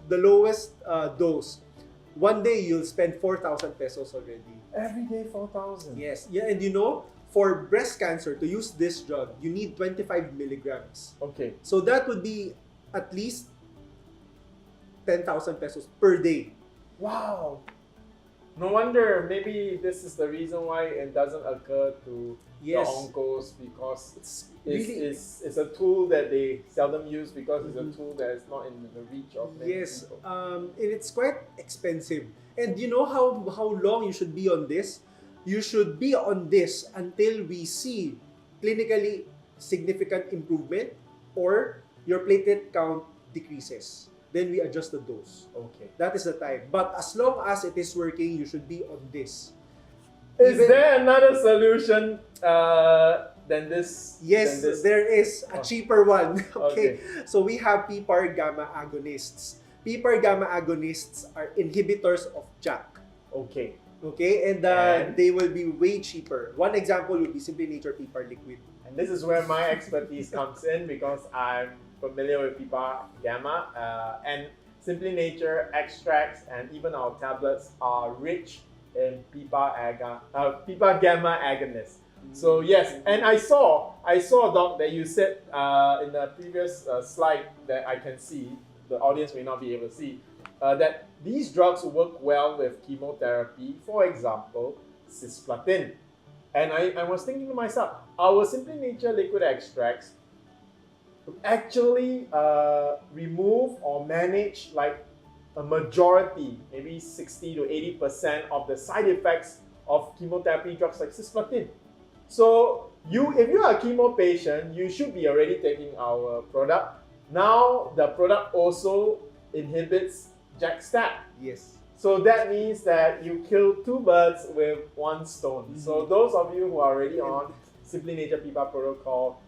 S12: dose, one day you'll spend 4,000 pesos already.
S4: Every day 4,000.
S12: Yes. Yeah, and for breast cancer, to use this drug, you need 25 milligrams.
S4: Okay.
S12: So that would be at least 10,000 pesos per day.
S4: Wow. No wonder maybe this is the reason why it doesn't occur to the oncos, because it's a tool that they seldom use, because it's a tool that is not in the reach of many people.
S12: And it's quite expensive. And you know how long you should be on this? You should be on this until we see clinically significant improvement or your platelet count decreases. Then we adjust the dose.
S4: Okay.
S12: That is the time. But as long as it is working, you should be on this.
S4: Is there another solution than this?
S12: Yes,
S4: than this?
S12: there is a cheaper one.
S4: Okay.
S12: So we have PPAR gamma agonists. PPAR gamma agonists are inhibitors of JAK.
S4: Okay.
S12: Okay, and they will be way cheaper. One example would be Simply Nature PPAR liquid.
S4: And this is where my expertise comes in, because I'm familiar with PPAR gamma, and Simply Nature extracts and even our tablets are rich in PPAR gamma agonists. So yes, and I saw Doc, that you said in the previous slide that I can see, the audience may not be able to see, that these drugs work well with chemotherapy, for example, cisplatin. And I was thinking to myself, our Simply Nature liquid extracts actually remove or manage like a majority, maybe 60 to 80% of the side effects of chemotherapy drugs like cisplatin. So if you are a chemo patient, you should be already taking our product. Now the product also inhibits JAK-STAT.
S12: Yes.
S4: So that means that you kill two birds with one stone. So those of you who are already on Simply Nature PIPA protocol,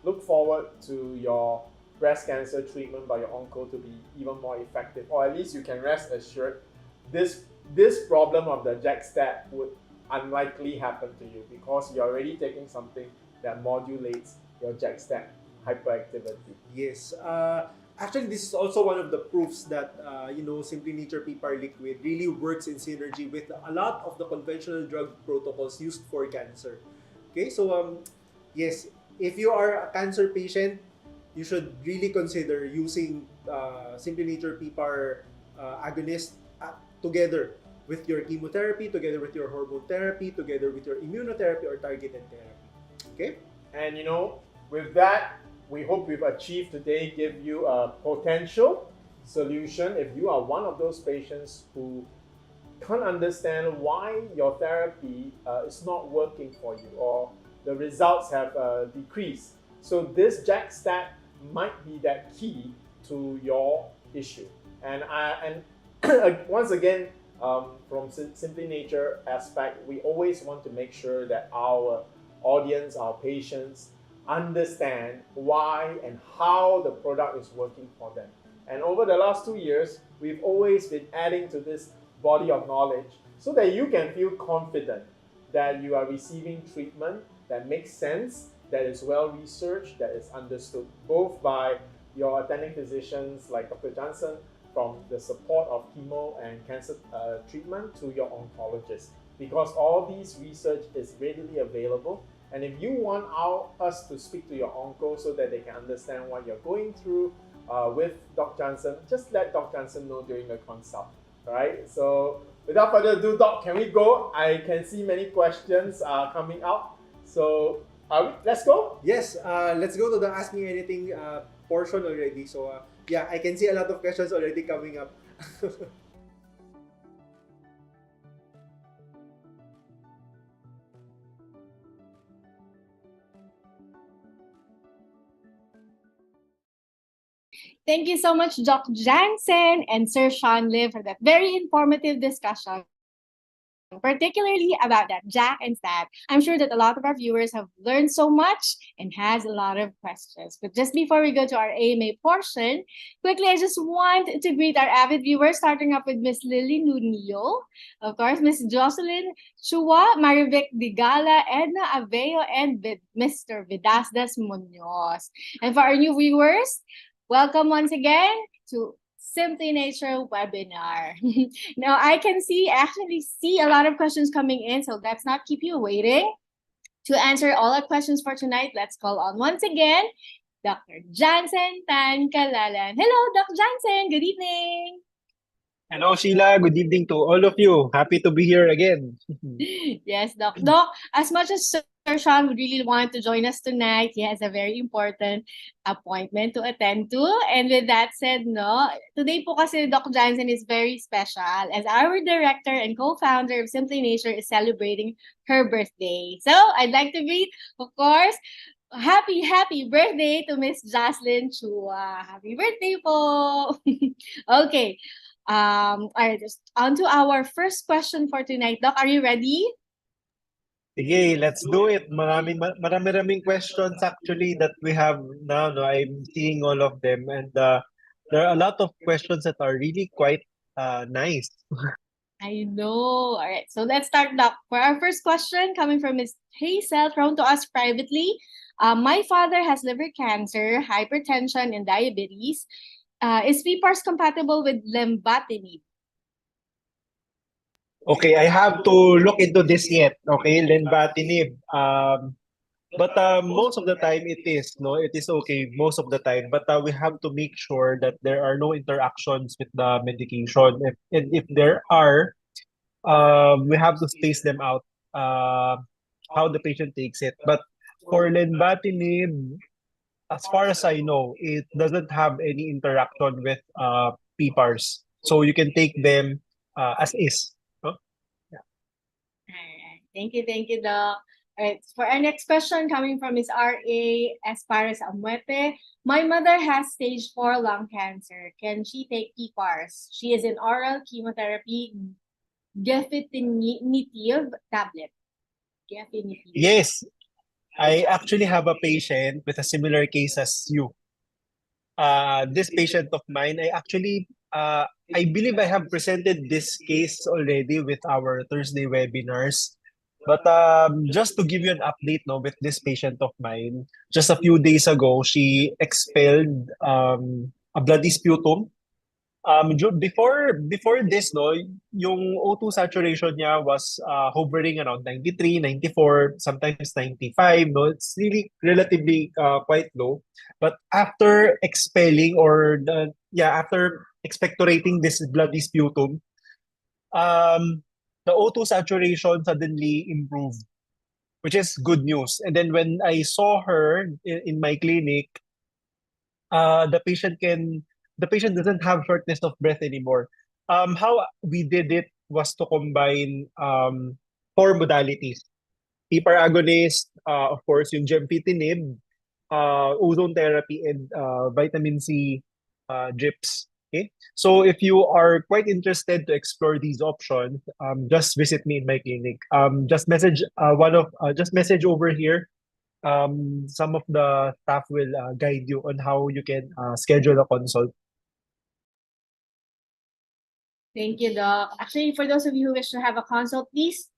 S4: look forward to your breast cancer treatment by your onco to be even more effective, or at least you can rest assured this problem of the JAK-STAT would unlikely happen to you because you're already taking something that modulates your JAK-STAT hyperactivity.
S12: Yes. Actually, this is also one of the proofs that Simply Nature PPAR liquid really works in synergy with a lot of the conventional drug protocols used for cancer. Okay, so yes, if you are a cancer patient, you should really consider using Simply Nature PPAR agonist together with your chemotherapy, together with your hormone therapy, together with your immunotherapy or targeted therapy. Okay?
S4: And with that, we hope we've achieved today give you a potential solution if you are one of those patients who can't understand why your therapy is not working for you or the results have decreased. So this JAK-STAT might be that key to your issue. And once again, from Simply Nature aspect, we always want to make sure that our audience, our patients, understand why and how the product is working for them. And over the last 2 years, we've always been adding to this body of knowledge so that you can feel confident that you are receiving treatment that makes sense, that is well researched, that is understood both by your attending physicians like Dr. Jansen, from the support of chemo and cancer treatment to your oncologist, because all these research is readily available. And if you want us to speak to your onco so that they can understand what you're going through with Dr. Jansen, just let Dr. Jansen know during the consult. All right. So without further ado, Doc, can we go? I can see many questions coming out. So let's go.
S12: Yes. Let's go to the Ask Me Anything portion already. So yeah, I can see a lot of questions already coming up.
S3: Thank you so much, Doc Jansen and Sir Shyan Lim, for that very informative discussion, particularly about that JAK and STAT. I'm sure that a lot of our viewers have learned so much and has a lot of questions. But just before we go to our AMA portion, quickly, I just want to greet our avid viewers, starting up with Miss Lily Nunio, of course, Miss Jocelyn Chua, Marivic Digala, Edna Aveo, and Mr. Vidasdas Munoz. And for our new viewers, welcome once again to Simply Nature webinar. Now, I can actually see a lot of questions coming in, so let's not keep you waiting. To answer all our questions for tonight, let's call on once again Dr. Jansen Tan Kalalan. Hello, Dr. Jansen. Good evening.
S5: Hello, Sheila. Good evening to all of you. Happy to be here again.
S3: Yes, Doc. Doc, as much as Sir Shyan would really want to join us tonight, he has a very important appointment to attend to. And with that said, today po kasi Doc Jansen is very special as our director and co-founder of Simply Nature is celebrating her birthday. So I'd like to greet, of course, happy birthday to Miss Jocelyn Chua. Happy birthday po. Okay. All right, just on to our first question for tonight. Doc, are you ready?
S5: Okay, let's do it. Marami questions actually that we have now. No, I'm seeing all of them, and there are a lot of questions that are really quite nice.
S3: I know. All right, so let's start, Doc. For our first question, coming from Ms. Hazel, thrown to us privately. My father has liver cancer, hypertension, and diabetes. Is PPARS compatible with lenvatinib?
S5: Okay, I have to look into this yet. Okay, lenvatinib. But most of the time it is, no, it is okay most of the time. But we have to make sure that there are no interactions with the medication. If there are, we have to space them out. How the patient takes it. But for lenvatinib, as far as I know, it doesn't have any interaction with PPARs. So you can take them as is. No? Yeah.
S3: Alright. Thank you, Doc. Alright, for our next question coming from Ms. R.A. Espares Amuete. My mother has stage 4 lung cancer. Can she take PPARs? She is in oral chemotherapy gefitinitive tablet. Gefitinitive.
S5: Yes, I actually have a patient with a similar case as you. This patient of mine, I believe I have presented this case already with our Thursday webinars. But just to give you an update, no, with this patient of mine, just a few days ago, she expelled a bloody sputum. Before this, no, yung O2 saturation niya was hovering around 93, 94, sometimes 95, no. It's really relatively quite low. But after expelling after expectorating this bloody sputum, the O2 saturation suddenly improved, which is good news. And then when I saw her in my clinic, uh, the patient can the patient doesn't have shortness of breath anymore. How we did it was to combine four modalities. PPAR agonist, of course, yung gemfitinib, ozone therapy, and vitamin C drips. Okay, so if you are quite interested to explore these options, just visit me in my clinic. Just message over here. Some of the staff will guide you on how you can schedule a consult.
S3: Thank you, Doc. Actually, for those of you who wish to have a consult, please,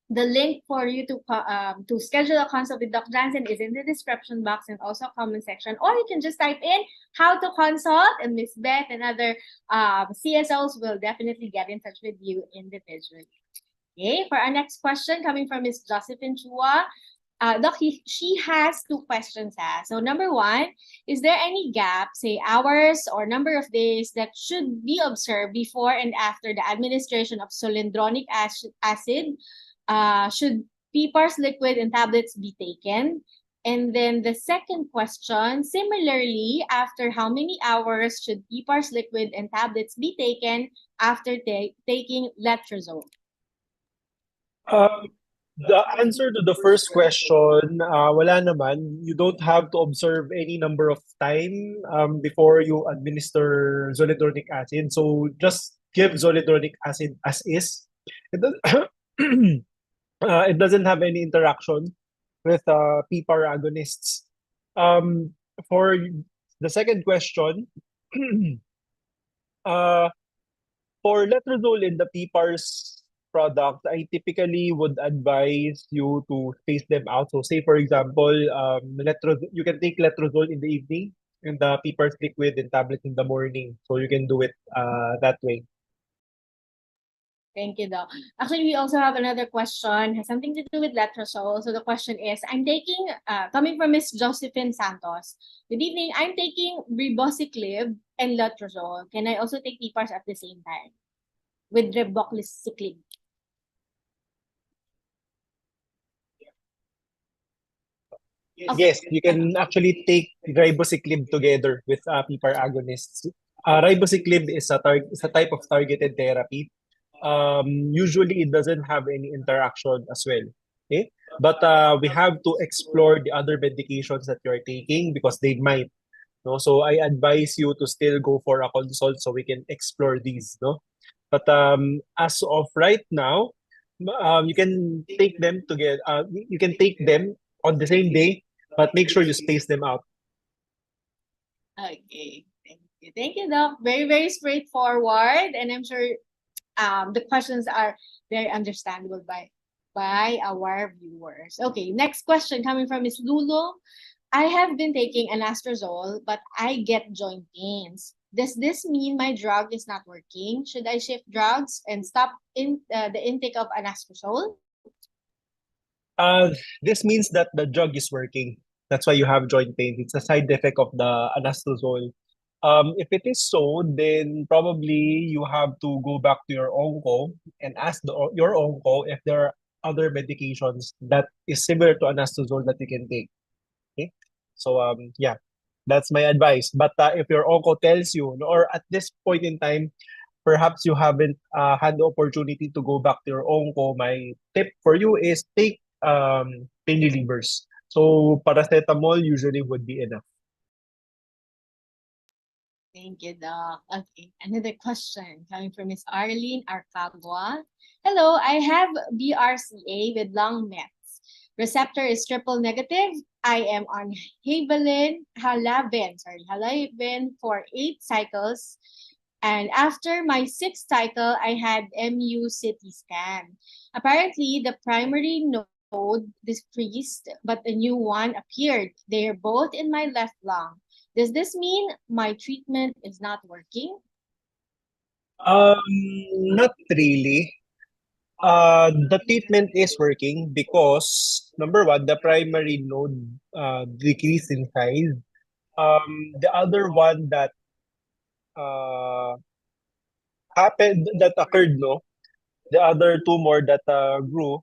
S3: the link for you to schedule a consult with Doc Jansen is in the description box and also comment section. Or you can just type in how to consult, and Miss Beth and other CSOs will definitely get in touch with you individually. Okay, for our next question coming from Miss Josephine Chua. Doc, she has two questions. So number one, is there any gap, say hours or number of days, that should be observed before and after the administration of solendronic acid? Should PPARs liquid and tablets be taken? And then the second question, similarly, after how many hours should PPARs liquid and tablets be taken after taking letrozole?
S5: The answer to the first question, wala naman. You don't have to observe any number of time before you administer zoledronic acid. So just give zoledronic acid as is. It, does, it doesn't have any interaction with PPAR agonists. For the second question, for letrozole in the PPARs product, I typically would advise you to space them out. So say for example, you can take letrozole in the evening and the PPARs liquid and tablet in the morning. So you can do it that way.
S3: Thank you, Doc. Actually, we also have another question, has something to do with letrozole. So the question is, I'm taking, coming from Miss Josephine Santos. Good evening, I'm taking ribociclib and letrozole. Can I also take PPARs at the same time with ribociclib?
S5: Yes, you can actually take ribociclib together with PPAR agonists. Ribociclib is a type of targeted therapy. Usually, it doesn't have any interaction as well. Okay, but we have to explore the other medications that you're taking because they might. No, so I advise you to still go for a consult so we can explore these. No, but as of right now, you can take them together. You can take them on the same day, but make sure you space them out.
S3: Okay, thank you, Doc. Very, very straightforward, and I'm sure the questions are very understandable by our viewers. Okay, next question coming from Ms. Lulo. I have been taking anastrozole, but I get joint pains. Does this mean my drug is not working? Should I shift drugs and stop the intake of anastrozole?
S5: Uh, this means that the drug is working. That's why you have joint pain. It's a side effect of the anastrozole. If it is so, then probably you have to go back to your onco and ask your onco if there are other medications that is similar to anastrozole that you can take. Okay, so yeah, that's my advice. But if your onco tells you, or at this point in time, perhaps you haven't had the opportunity to go back to your onco, my tip for you is take pain relievers. So paracetamol usually would be enough.
S13: Thank you, Doc. Okay, another question coming from Miss Arlene Arcagua. Hello, I have BRCA with lung mets. Receptor is triple negative. I am on Halavin for 8 cycles. And after my 6th cycle, I had MU CT scan. Apparently, the primary node decreased, but a new one appeared. They are both in my left lung. Does this mean my treatment is not working?
S5: Not really. The treatment is working because number one, the primary node decreased in size. The other one that uh, happened that occurred, no, the other tumor that grew,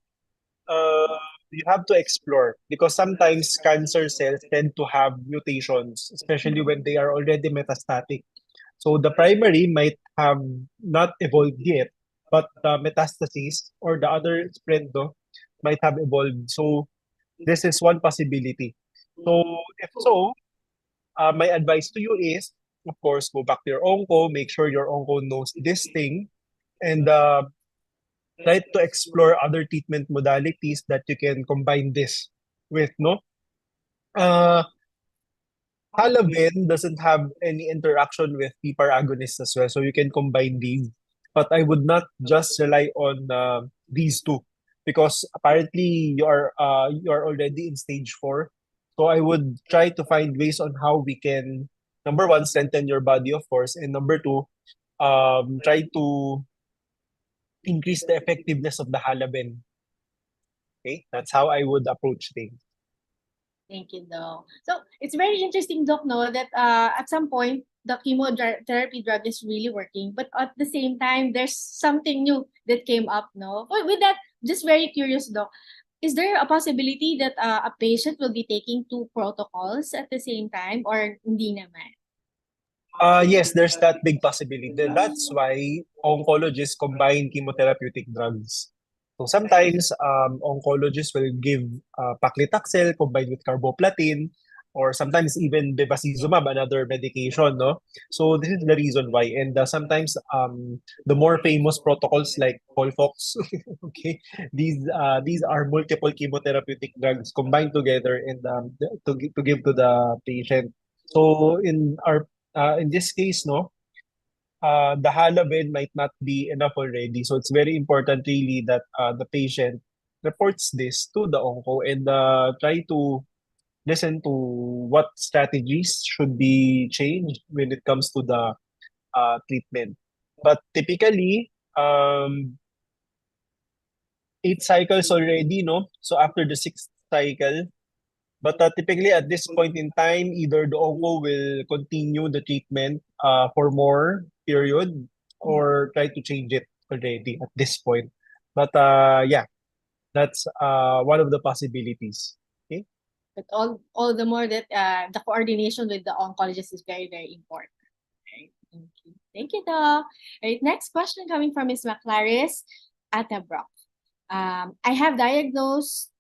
S5: uh, you have to explore because sometimes cancer cells tend to have mutations, especially when they are already metastatic. So the primary might have not evolved yet, but the metastasis or the other spread though might have evolved. So this is one possibility. So if so, my advice to you is, of course, go back to your onco, make sure your onco knows this thing, and try to explore other treatment modalities that you can combine this with, no? Uh, Halaven doesn't have any interaction with PPAR agonists as well, so you can combine these. But I would not just rely on these two because apparently you are already in stage 4. So I would try to find ways on how we can, number one, strengthen your body, of course, and number two, try to increase the effectiveness of the halaben. Okay, that's how I would approach things.
S13: Thank you, Doc. So it's very interesting, Doc, no, that at some point the chemotherapy drug is really working, but at the same time there's something new that came up, no. With that, just very curious, Doc, is there a possibility that a patient will be taking 2 protocols at the same time, or hindi naman?
S5: Yes, there's that big possibility. That's why oncologists combine chemotherapeutic drugs. So sometimes oncologists will give paclitaxel combined with carboplatin, or sometimes even bevacizumab, another medication, no? So this is the reason why. And sometimes the more famous protocols like Folfox, okay, these are multiple chemotherapeutic drugs combined together and to give to the patient. So in this case, no, the halaben might not be enough already. So it's very important really that the patient reports this to the onco and try to listen to what strategies should be changed when it comes to the treatment. But typically, 8 cycles already, no? So after the 6th cycle, but typically at this point in time, either the onco will continue the treatment for more period or try to change it already at this point. But yeah, that's one of the possibilities. Okay.
S13: But all the more that the coordination with the oncologist is very, very important. Right? Thank you. Thank you, Doc. All right, next question coming from Ms. McClaris Atabrock. I have diagnosed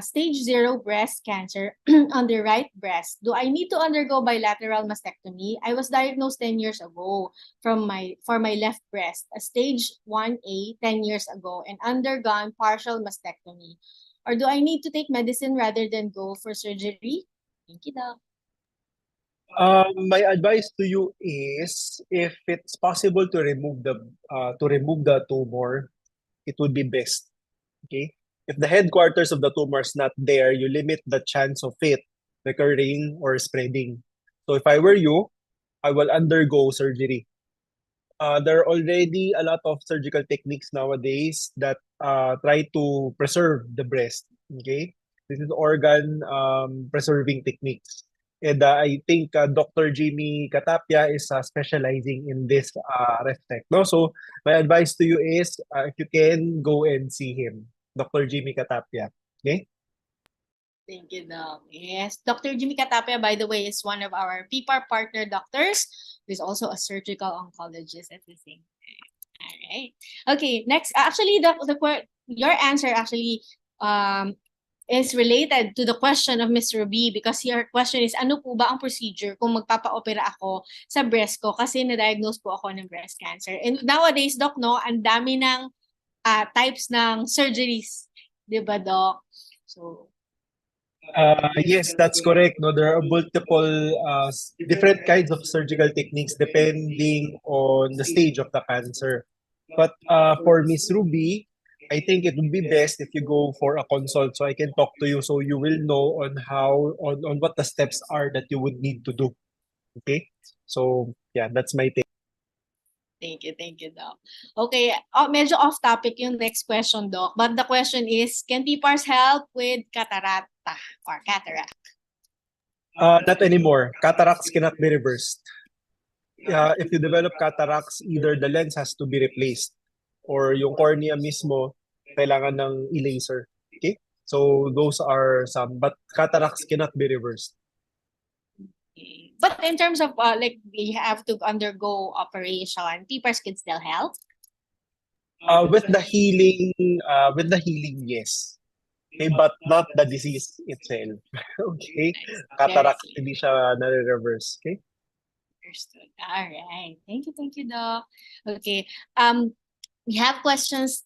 S13: stage 0 breast cancer on the right breast. Do I need to undergo bilateral mastectomy? I was diagnosed 10 years ago for my left breast, a stage 1A 10 years ago, and undergone partial mastectomy. Or do I need to take medicine rather than go for surgery? Thank you, Doc.
S5: My advice to you is if it's possible to remove the tumor, it would be best. Okay? If the headquarters of the tumor is not there, you limit the chance of it recurring or spreading. So if I were you, I will undergo surgery. There are already a lot of surgical techniques nowadays that try to preserve the breast.
S12: Okay? This is organ preserving techniques. And I think Dr. Jimmy Katapia is specializing in this respect. No? So my advice to you is if you can, go and see him, Dr. Jimmy Katapia. Okay?
S13: Thank you, Doc. Yes, Dr. Jimmy Katapia, by the way, is one of our PPAR partner doctors, who is also a surgical oncologist at the same time. All right. Okay, next. Actually, your answer actually is related to the question of Ms. Ruby, because your question is, ano po ba ang procedure kung magpapa-opera ako sa breast ko kasi na-diagnose po ako ng breast cancer? And nowadays, Doc, no, ang dami ng types ng surgeries. Di ba, Doc? So,
S12: Yes, that's correct. No, there are multiple different kinds of surgical techniques depending on the stage of the cancer. But for Miss Ruby, I think it would be best if you go for a consult so I can talk to you so you will know on on what the steps are that you would need to do. Okay? So, yeah, that's my take.
S13: thank you, Doc. Okay, medyo off topic yung next question, Doc. But the question is, can PPARs help with cataracta or cataract?
S12: Not anymore. Cataracts cannot be reversed. If you develop cataracts, either the lens has to be replaced or yung cornea mismo kailangan ng i-laser. Okay? So those are some, but cataracts cannot be reversed.
S13: But in terms of like you have to undergo operation, PPARs can still help?
S12: With the healing, yes. Okay, but not the disease itself. Okay? Cataract, hindi siya nare-reverse. Okay?
S13: Understood. All right. Thank you, Doc. Okay. We have questions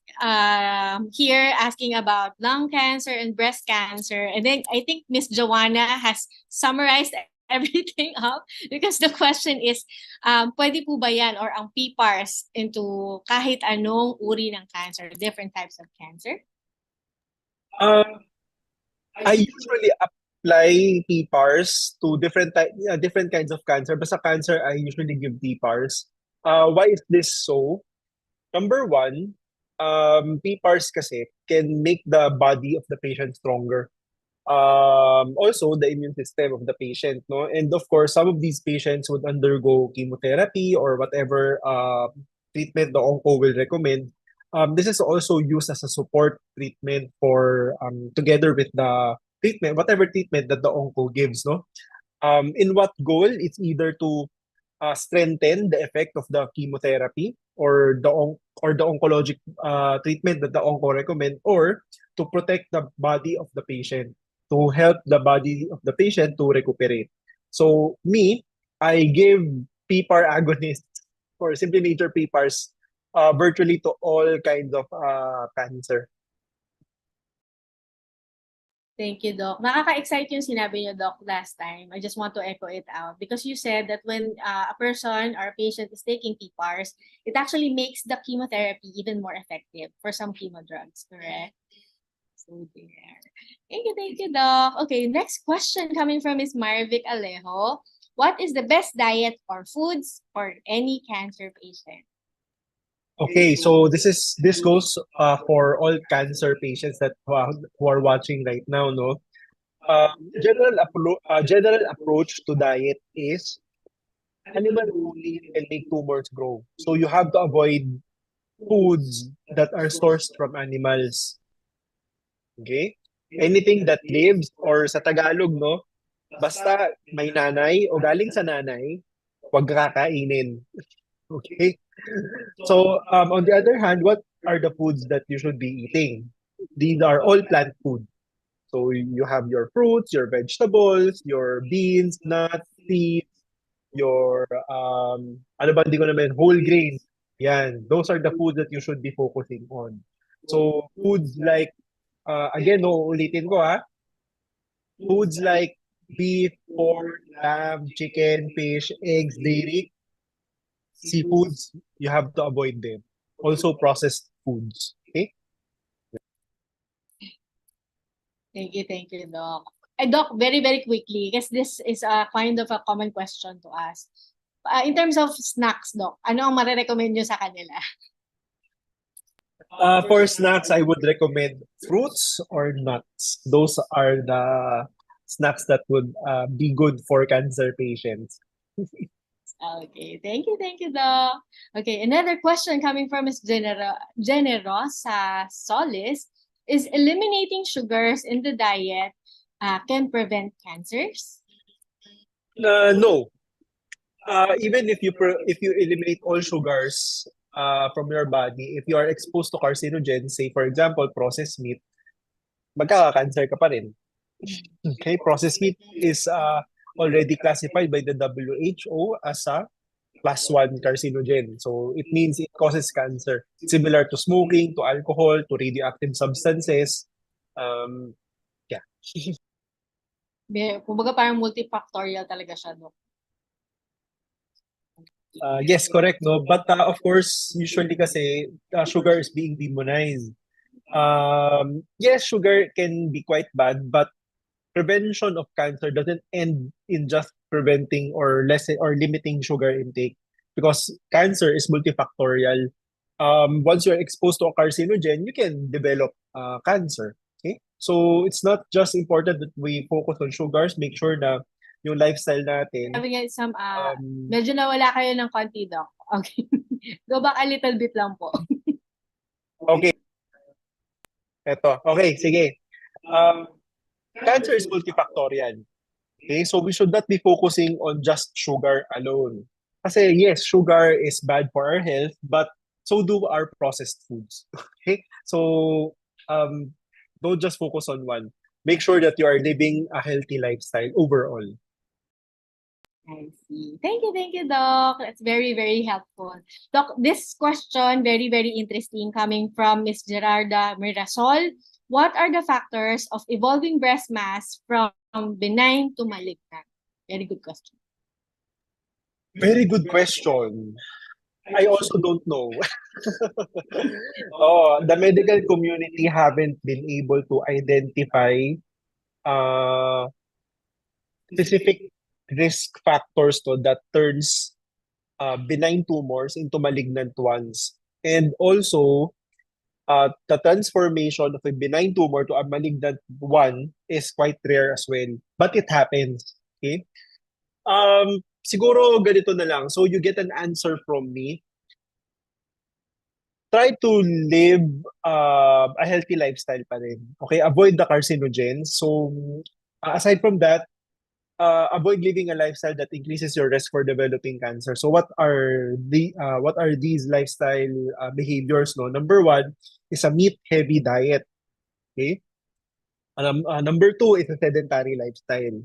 S13: here asking about lung cancer and breast cancer. And then I think Miss Joanna has summarized everything up because the question is, pwede po ba yan or ang PPARs into kahit anong uri ng cancer, different types of cancer?
S12: I usually apply PPARs to different kinds of cancer. Basta cancer, I usually give PPARs. Why is this so? Number one, PPARs kasi can make the body of the patient stronger. Also, the immune system of the patient, no? And of course, some of these patients would undergo chemotherapy or whatever treatment the onco will recommend. This is also used as a support treatment for together with the treatment, whatever treatment that the onco gives, no? In what goal? It's either to strengthen the effect of the chemotherapy or the oncologic treatment that the onco recommend, or to protect the body of the patient, to help the body of the patient to recuperate. So I give PPAR agonists or simply nature PPARs virtually to all kinds of cancer.
S13: Thank you, Doc. Nakaka-excite yung sinabi niyo, Doc, last time. I just want to echo it out because you said that when a person or a patient is taking PPARs, it actually makes the chemotherapy even more effective for some chemo drugs, correct? So there. Thank you, Doc. Okay, next question coming from Ms. Marvic Alejo. What is the best diet or foods for any cancer patient?
S12: Okay, so this goes for all cancer patients that who are watching right now, no. General approach to diet is animal only can make tumors grow. So you have to avoid foods that are sourced from animals. Okay? Anything that lives, or sa Tagalog, no, basta may nanay o galing sa nanay, huwag kakainin. Okay? So, on the other hand, what are the foods that you should be eating? These are all plant food. So, you have your fruits, your vegetables, your beans, nuts, seeds, your, ano ba, hindi ko naman, whole grains. Yan. Those are the foods that you should be focusing on. So, foods like, again, ulitin ko foods like beef, pork, lamb, chicken, fish, eggs, dairy, seafoods, you have to avoid them. Also processed foods. Okay?
S13: Thank you, Doc. Doc, very, very quickly, because this is a kind of a common question to ask. In terms of snacks, Doc, ano ang marirecommend nyo sa kanila?
S12: For snacks, I would recommend fruits or nuts. Those are the snacks that would be good for cancer patients.
S13: Okay, thank you, Doc. Okay, another question coming from Ms. Generosa Solis is eliminating sugars in the diet can prevent cancers?
S12: No. Even if you eliminate all sugars from your body, if you are exposed to carcinogens, say for example, processed meat, magkaka-cancer ka pa rin. Okay, processed meat is already classified by the WHO as a +1 carcinogen. So it means it causes cancer. Similar to smoking, to alcohol, to radioactive substances. Yeah.
S13: Kumbaga parang multifactorial talaga siya, Doc.
S12: Yes, correct, no? But of course, usually kasi sugar is being demonized. Yes, sugar can be quite bad, but prevention of cancer doesn't end in just preventing or limiting sugar intake because cancer is multifactorial. Once you're exposed to a carcinogen, you can develop cancer. Okay? So it's not just important that we focus on sugars, make sure na yung lifestyle natin.
S13: Sabi nga, medyo nawala kayo ng konti, Doc. Okay. Go back a little bit lang po.
S12: Okay. Eto. Okay, sige. Cancer is multifactorial. Okay, so we should not be focusing on just sugar alone. Kasi yes, sugar is bad for our health, but so do our processed foods. Okay, so don't just focus on one. Make sure that you are living a healthy lifestyle overall.
S13: I see. Thank you, Doc. That's very, very helpful. Doc, this question, very, very interesting, coming from Ms. Gerarda Mirasol. What are the factors of evolving breast mass from benign to malignant? Very good question.
S12: Very good question. I also don't know. The medical community haven't been able to identify specific risk factors that turns benign tumors into malignant ones. And also, the transformation of a benign tumor to a malignant one is quite rare as well. But it happens. Okay? Siguro ganito na lang. So you get an answer from me. Try to live a healthy lifestyle pa rin. Okay? Avoid the carcinogens. So aside from that, avoid living a lifestyle that increases your risk for developing cancer. So what are these lifestyle behaviors? No, number one is a meat-heavy diet. Okay. Number two is a sedentary lifestyle.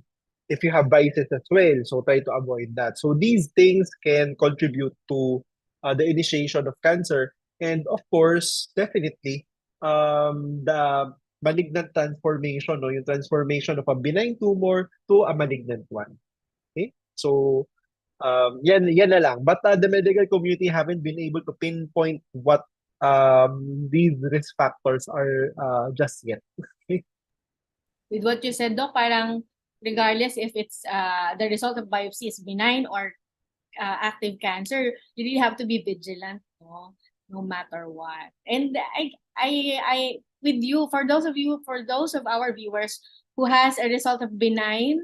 S12: If you have vices as well, so try to avoid that. So these things can contribute to the initiation of cancer, and of course, definitely, the malignant transformation, no, yung transformation of a benign tumor to a malignant one. Okay? So, yan na lang. But the medical community haven't been able to pinpoint what these risk factors are just yet. Okay?
S13: With what you said, Doc, parang regardless if it's the result of biopsy is benign or active cancer, you really have to be vigilant, no matter what. And I with you, for those of our viewers who has a result of benign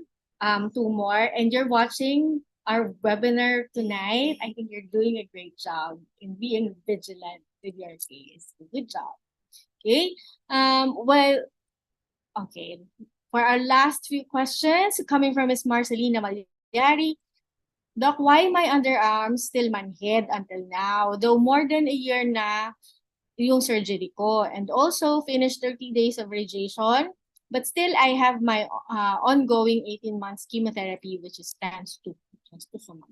S13: tumor and you're watching our webinar tonight, I think you're doing a great job in being vigilant with your case. Good job. Okay. Okay. For our last few questions, coming from Ms. Marcelina Malyari, Doc, why my underarms still manhid until now? Though more than a year na yung surgery ko, and also finished 30 days of radiation, but still I have my ongoing 18 months chemotherapy, which is trastuzumab.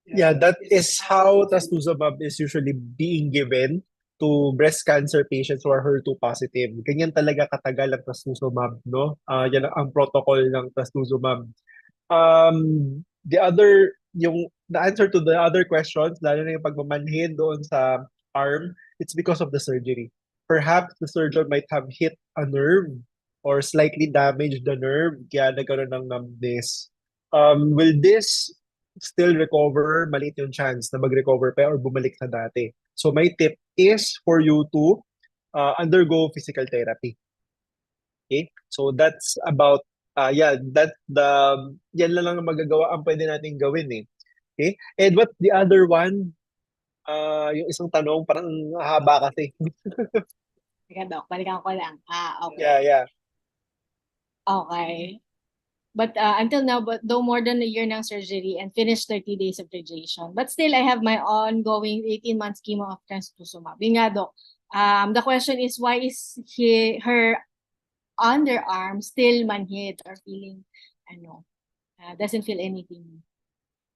S12: Yeah, that is how trastuzumab is usually being given to breast cancer patients who are HER2 positive. Ganyan talaga katagal ang trastuzumab, no? Yan ang protocol ng trastuzumab. The answer to the other questions, lalo na yung pagmamanhid doon sa arm, it's because of the surgery. Perhaps the surgeon might have hit a nerve or slightly damaged the nerve, kaya nagkaroon ng numbness. Will this still recover? Maliit yung chance na mag-recover pa or bumalik sa dati. So my tip, is for you to undergo physical therapy. Okay? So that's about yan lang ang magagawa ang pwede nating gawin eh. Okay? And what the other one? Yung isang tanong parang haba kasi.
S13: Teka, Doc, balikan ko lang.
S12: Yeah,
S13: Okay.
S12: yeah.
S13: Okay. But until now, but though more than a year ng surgery and finished 30 days of radiation. But still, I have my ongoing 18 months chemo of trastuzumab. Yun nga, Doc. The question is, why is her underarm still manhid or feeling, doesn't feel anything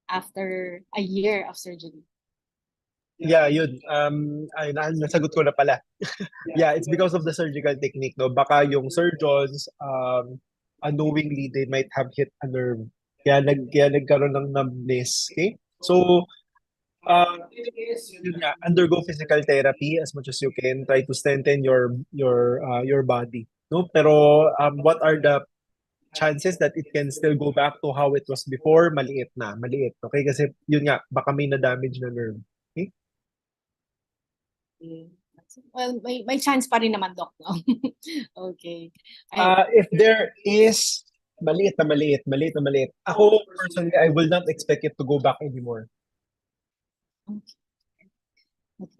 S13: after a year of surgery?
S12: Yeah, yun. Nasagot ko na pala. Yeah, it's because of the surgical technique, no? Baka yung surgeons, unknowingly, they might have hit a nerve. Kaya nagkaroon ng numbness. Okay? So, yun nga, undergo physical therapy as much as you can. Try to strengthen your body. No? Pero, what are the chances that it can still go back to how it was before? Maliit. Okay? Kasi, yun nga, baka may na-damage na nerve. Okay?
S13: Well, may chance pa rin naman, Doc, no? Okay.
S12: If there is maliit na maliit, ako personally, I will not expect it to go back anymore.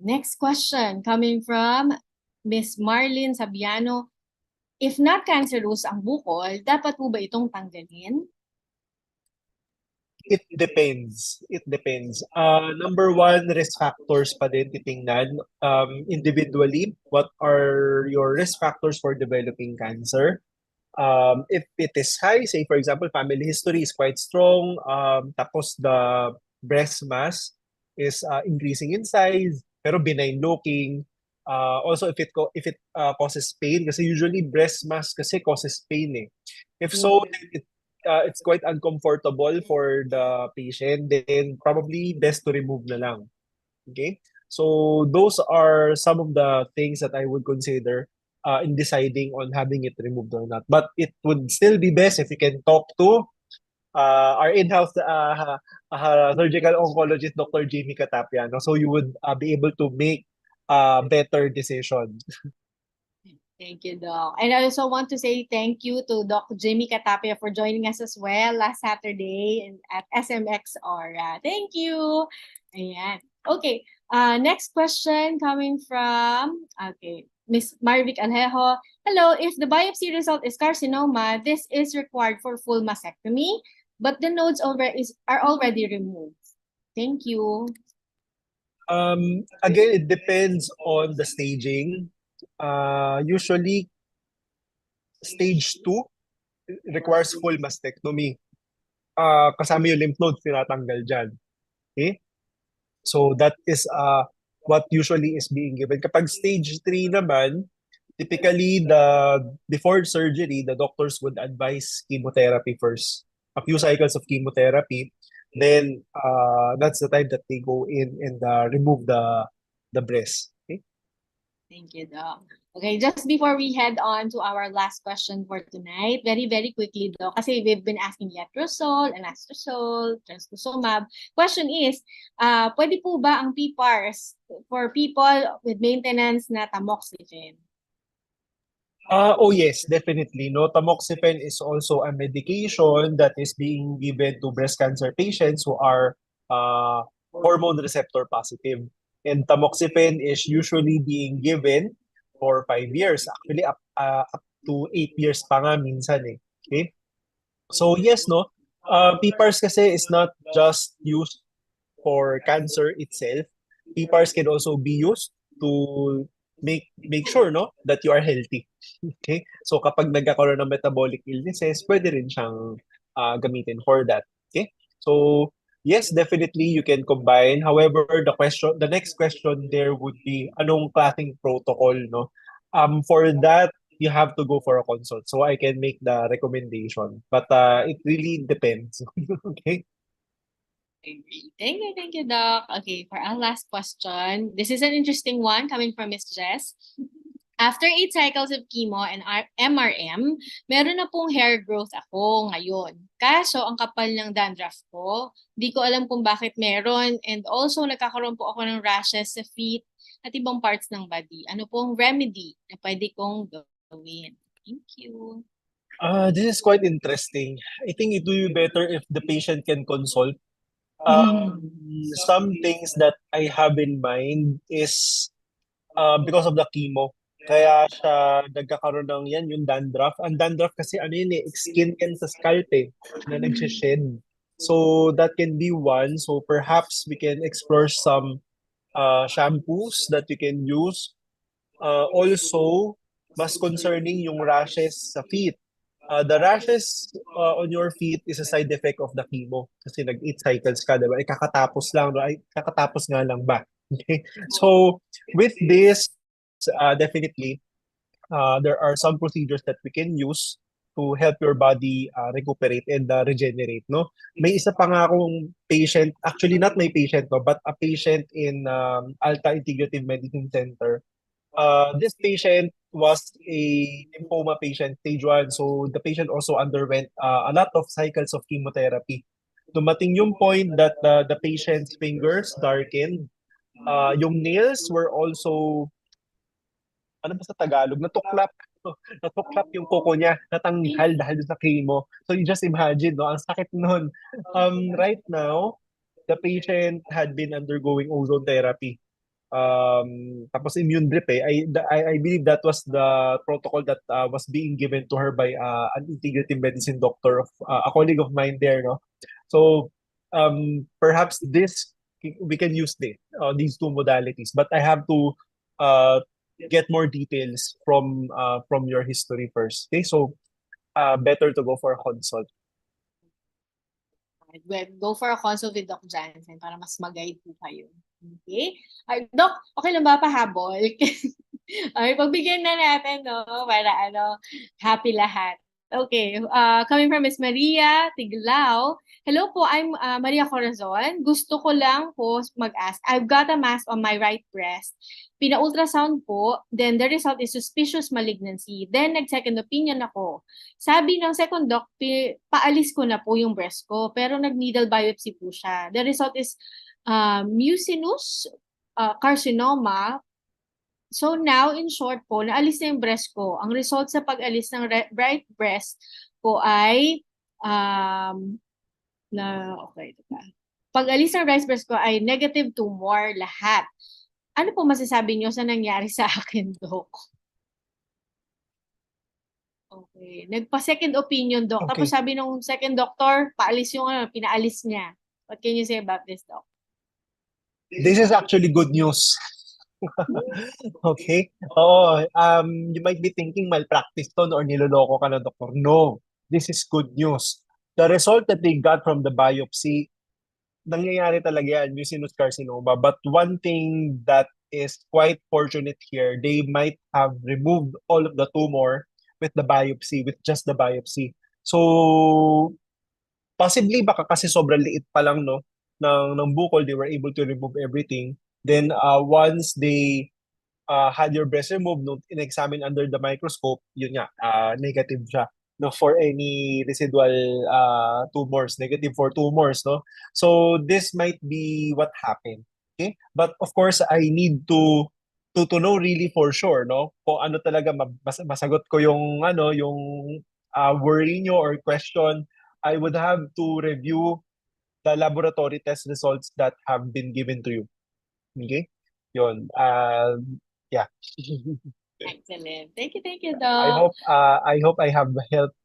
S13: Next question coming from Miss Marlene Sabiano. If not cancerous ang bukol, dapat po ba itong tanggalin?
S12: It depends. Number one, risk factors pa din titingnan. Individually, what are your risk factors for developing cancer? If it is high, say for example, family history is quite strong, tapos the breast mass is increasing in size, pero benign looking. Also, if it causes pain, kasi usually breast mass kasi causes pain eh. If so, it's quite uncomfortable for the patient, then probably best to remove na lang. Okay? So those are some of the things that I would consider in deciding on having it removed or not. But it would still be best if you can talk to our in-house surgical oncologist, Dr. Jamie Katapia. No? So you would be able to make a better decision.
S13: Thank you, Doc. And I also want to say thank you to Doc Jimmy Katapia for joining us as well last Saturday at SMX Aura. Thank you. Ayan. Okay. Next question coming from, Miss Marvic Alhejo. Hello, if the biopsy result is carcinoma, this is required for full mastectomy, but the nodes are already removed. Thank you.
S12: Again, it depends on the staging. Usually, stage 2 requires full mastectomy. Kasama yung lymph nodes tinatanggal dyan. Okay? So that is what usually is being given. Kapag stage 3 naman, typically before surgery, the doctors would advise chemotherapy first. A few cycles of chemotherapy. Then that's the time that they go in and remove the breast. Okay?
S13: Thank you, Doc. Okay, just before we head on to our last question for tonight, very, very quickly, Doc, kasi we've been asking letrozole, anastrozole, trastuzumab. Question is, pwede po ba ang PPARs for people with maintenance na tamoxifen?
S12: Oh yes, definitely. No, tamoxifen is also a medication that is being given to breast cancer patients who are hormone receptor positive. And tamoxifen is usually being given for 5 years. Actually, up to 8 years pa nga minsan eh. Okay? So yes, no, PPARs kasi is not just used for cancer itself. PPARs can also be used to make sure no that you are healthy. Okay? So kapag nagkakaroon ng metabolic illnesses, pwede rin siyang gamitin for that. Okay? So yes, definitely you can combine. However, the next question there would be anong klaseng protocol, no? For that, you have to go for a consult. So I can make the recommendation. But it really depends. Okay?
S13: Thank you, Doc. Okay, for our last question, this is an interesting one coming from Miss Jess. After 8 cycles of chemo and MRM, meron na pong hair growth ako ngayon. Kaso, ang kapal ng dandruff ko. Di ko alam kung bakit meron. And also, nagkakaroon po ako ng rashes sa feet at ibang parts ng body. Ano pong remedy na pwede kong gawin? Thank you.
S5: This is quite interesting. I think it will be better if the patient can consult. Some things that I have in mind is because of the chemo. Kaya siya nagkakaroon ng yan, yung dandruff. Ang dandruff kasi ano yun skin yan sa scalp na nagsished. So that can be one. So perhaps we can explore some shampoos that we can use. Also, mas concerning yung rashes sa feet. The rashes on your feet is a side effect of the chemo kasi nag-8 cycles ka, diba? Ay, kakatapos lang, no? Ay, kakatapos nga lang ba? Okay? So, with this, definitely, there are some procedures that we can use to help your body recuperate and regenerate, no? May isa pa nga akong patient, actually not my patient, no, but a patient in Alta Integrative Medicine Center. This patient was a lymphoma patient, stage 1. So the patient also underwent a lot of cycles of chemotherapy. Dumating yung point that the patient's fingers darkened. Yung nails were also, ano ba sa Tagalog? Natuklap. Natuklap yung kuko niya. Natanghal dahil sa chemo. So you just imagine, no? Ang sakit nun. Right now, the patient had been undergoing ozone therapy. Tapos immune drip I believe that was the protocol that was being given to her by an integrative medicine doctor of a colleague of mine there, no? So perhaps this we can use these two modalities, but I have to get more details from your history first. Okay, so better to go for a consult.
S13: Go for a consult with Doc Jansen para mas mag-guide po kayo. Okay? Ay, Doc, okay lang ba pahabol? Ay, pagbigyan na natin, no? Para happy lahat. Okay, coming from Miss Maria Tiglao. Hello po, I'm Maria Corazon. Gusto ko lang po mag-ask. I've got a mass on my right breast. Pina-ultrasound po, then the result is suspicious malignancy. Then nag-second opinion ako. Sabi ng second doc, paalis ko na po yung breast ko, pero nag-needle biopsy po siya. The result is mucinous carcinoma. So now, in short po, naalis na yung breast ko. Ang result sa pag-alis ng right breast ko ay pag-alis ng right breast ko ay negative tumor lahat. Ano po masasabi niyo sa nangyari sa akin, Doc? Okay. Nagpa-second opinion, Doc.
S5: Okay.
S13: Tapos sabi nung second doctor, paalis yung pinaalis niya. What can you say about this, Doc?
S5: This is actually good news. Okay? Oh, you might be thinking malpractice to or niloloko ka na, doktor. No, this is good news. The result that they got from the biopsy, nangyayari talaga yan, mucinous carcinoma. But one thing that is quite fortunate here, they might have removed all of the tumor with the biopsy, with just the biopsy. So, possibly baka kasi sobrang liit pa lang, no, ng bukol, they were able to remove everything. Then, once they had your breast removed, no, in-examine under the microscope, yun nga, negative siya, no, for any residual tumors, negative for tumors, no? So this might be what happened. Okay? But of course, I need to know really for sure, no? Kung ano talaga masagot ko yung worry nyo or question, I would have to review the laboratory test results that have been given to you. Okay? Yun. Yeah.
S13: Excellent. Thank you, Doc.
S5: I hope I have helped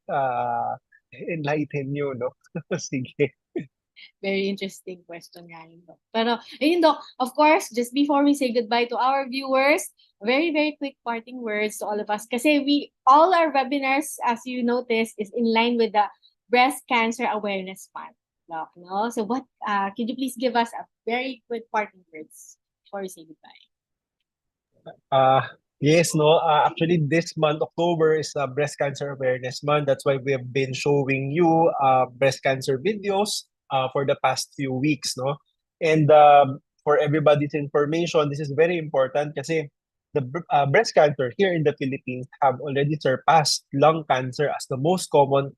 S5: enlighten you, no? Sige.
S13: Very interesting question nga yun, Doc. Pero, ayun, Doc, of course, just before we say goodbye to our viewers, very, very quick parting words to all of us. Kasi all our webinars, as you notice, is in line with the Breast Cancer Awareness Month, Doc, no? So could you please give us a very quick parting words before we say goodbye?
S5: Yes, no. Actually, this month, October, is Breast Cancer Awareness Month. That's why we have been showing you breast cancer videos for the past few weeks, no. And for everybody's information, this is very important kasi the breast cancer here in the Philippines have already surpassed lung cancer as the most common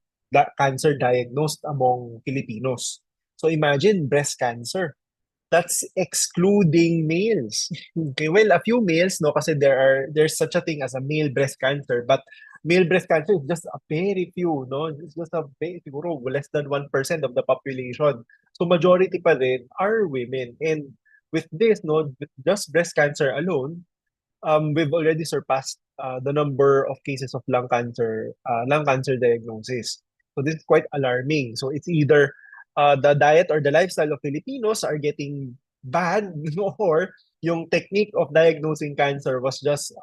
S5: cancer diagnosed among Filipinos. So imagine breast cancer.
S12: That's excluding males. Okay, well, a few males, no, kasi there's such a thing as a male breast cancer, but male breast cancer is just a very few, no? It's just a very, siguro less than 1% of the population. So majority pa rin are women. And with this, no, with just breast cancer alone, we've already surpassed the number of cases of lung cancer diagnosis. So this is quite alarming. So it's either the diet or the lifestyle of Filipinos are getting bad, or yung technique of diagnosing cancer was just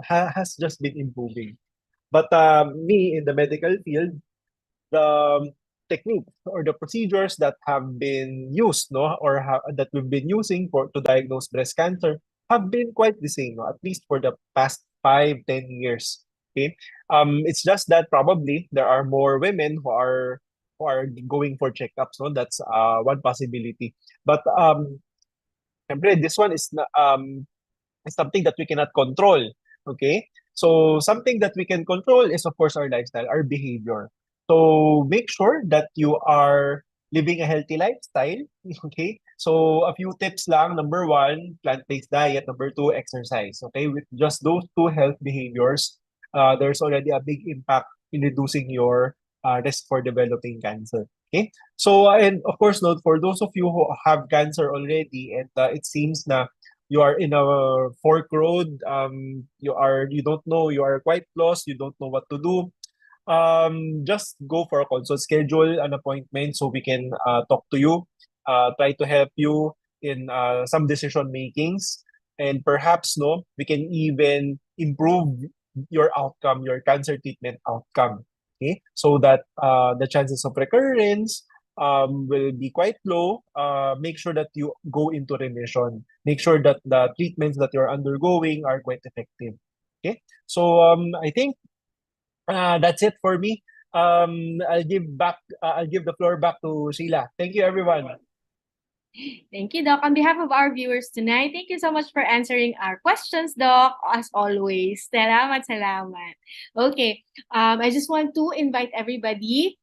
S12: has just been improving. But me in the medical field, the techniques or the procedures that have been used, no, or that we've been using for to diagnose breast cancer have been quite the same, no, at least for the past 5, 10 years. Okay, it's just that probably there are more women who are going for checkups. No, that's one possibility. But syempre, this one is something that we cannot control. Okay? So something that we can control is of course our lifestyle, our behavior. So make sure that you are living a healthy lifestyle. Okay? So a few tips lang. Number one, plant-based diet. Number two, exercise. Okay? With just those two health behaviors, there's already a big impact in reducing your risk for developing cancer. Okay? So, and of course, no, for those of you who have cancer already, and it seems na you are in a fork road, you don't know, you are quite lost, you don't know what to do, just go for a consult, schedule an appointment so we can talk to you, try to help you in some decision makings, and perhaps no, we can even improve your outcome, your cancer treatment outcome. Okay, so that the chances of recurrence will be quite low. Make sure that you go into remission. Make sure that the treatments that you're undergoing are quite effective. Okay, so I think that's it for me. I'll give the floor back to Sheila. Thank you, everyone.
S13: Thank you, Doc. On behalf of our viewers tonight, thank you so much for answering our questions, Doc. As always, salamat, salamat. Okay, I just want to invite everybody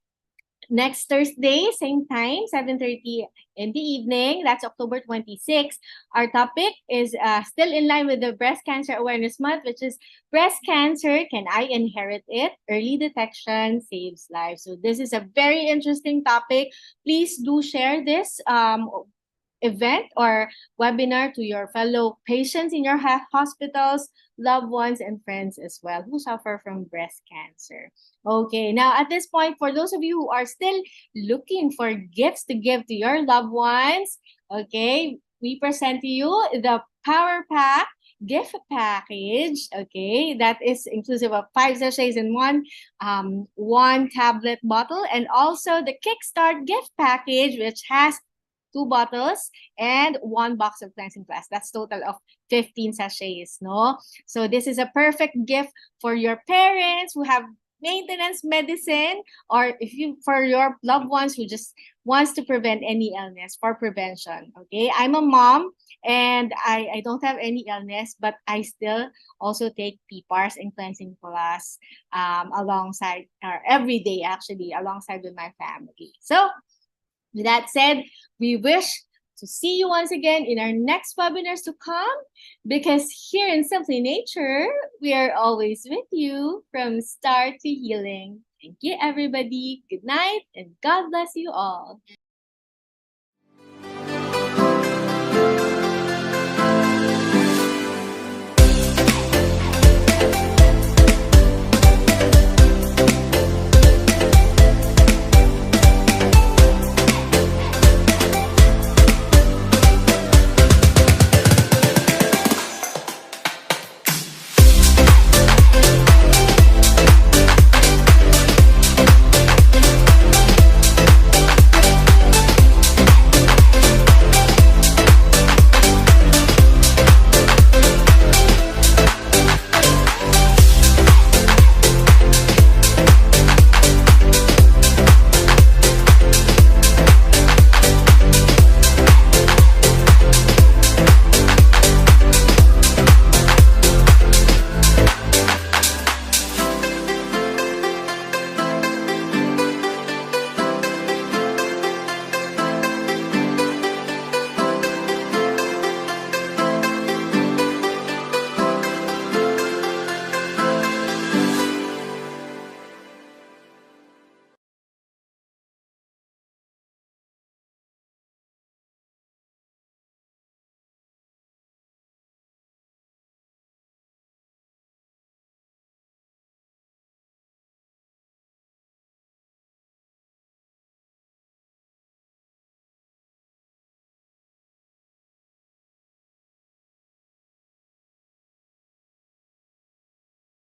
S13: next Thursday, same time, 7:30 in the evening. That's October 26. Our topic is still in line with the Breast Cancer Awareness Month, which is breast cancer, can I inherit it? Early detection saves lives. So this is a very interesting topic. Please do share this event or webinar to your fellow patients in your hospitals, loved ones, and friends as well who suffer from breast cancer. Okay, now at this point, for those of you who are still looking for gifts to give to your loved ones, okay, we present to you the Power Pack gift package. Okay, that is inclusive of 5 sachets in one tablet bottle, and also the Kickstart gift package, which has 2 bottles and 1 box of cleansing flask. That's total of 15 sachets, no? So this is a perfect gift for your parents who have maintenance medicine, or if you for your loved ones who just wants to prevent any illness, for prevention. Okay, I'm a mom and I don't have any illness, but I still also take PPARs and cleansing plus alongside, or every day actually, alongside with my family. So with that said, we wish to see you once again in our next webinars to come, because here in Simply Nature, we are always with you from start to healing. Thank you, everybody. Good night, and God bless you all.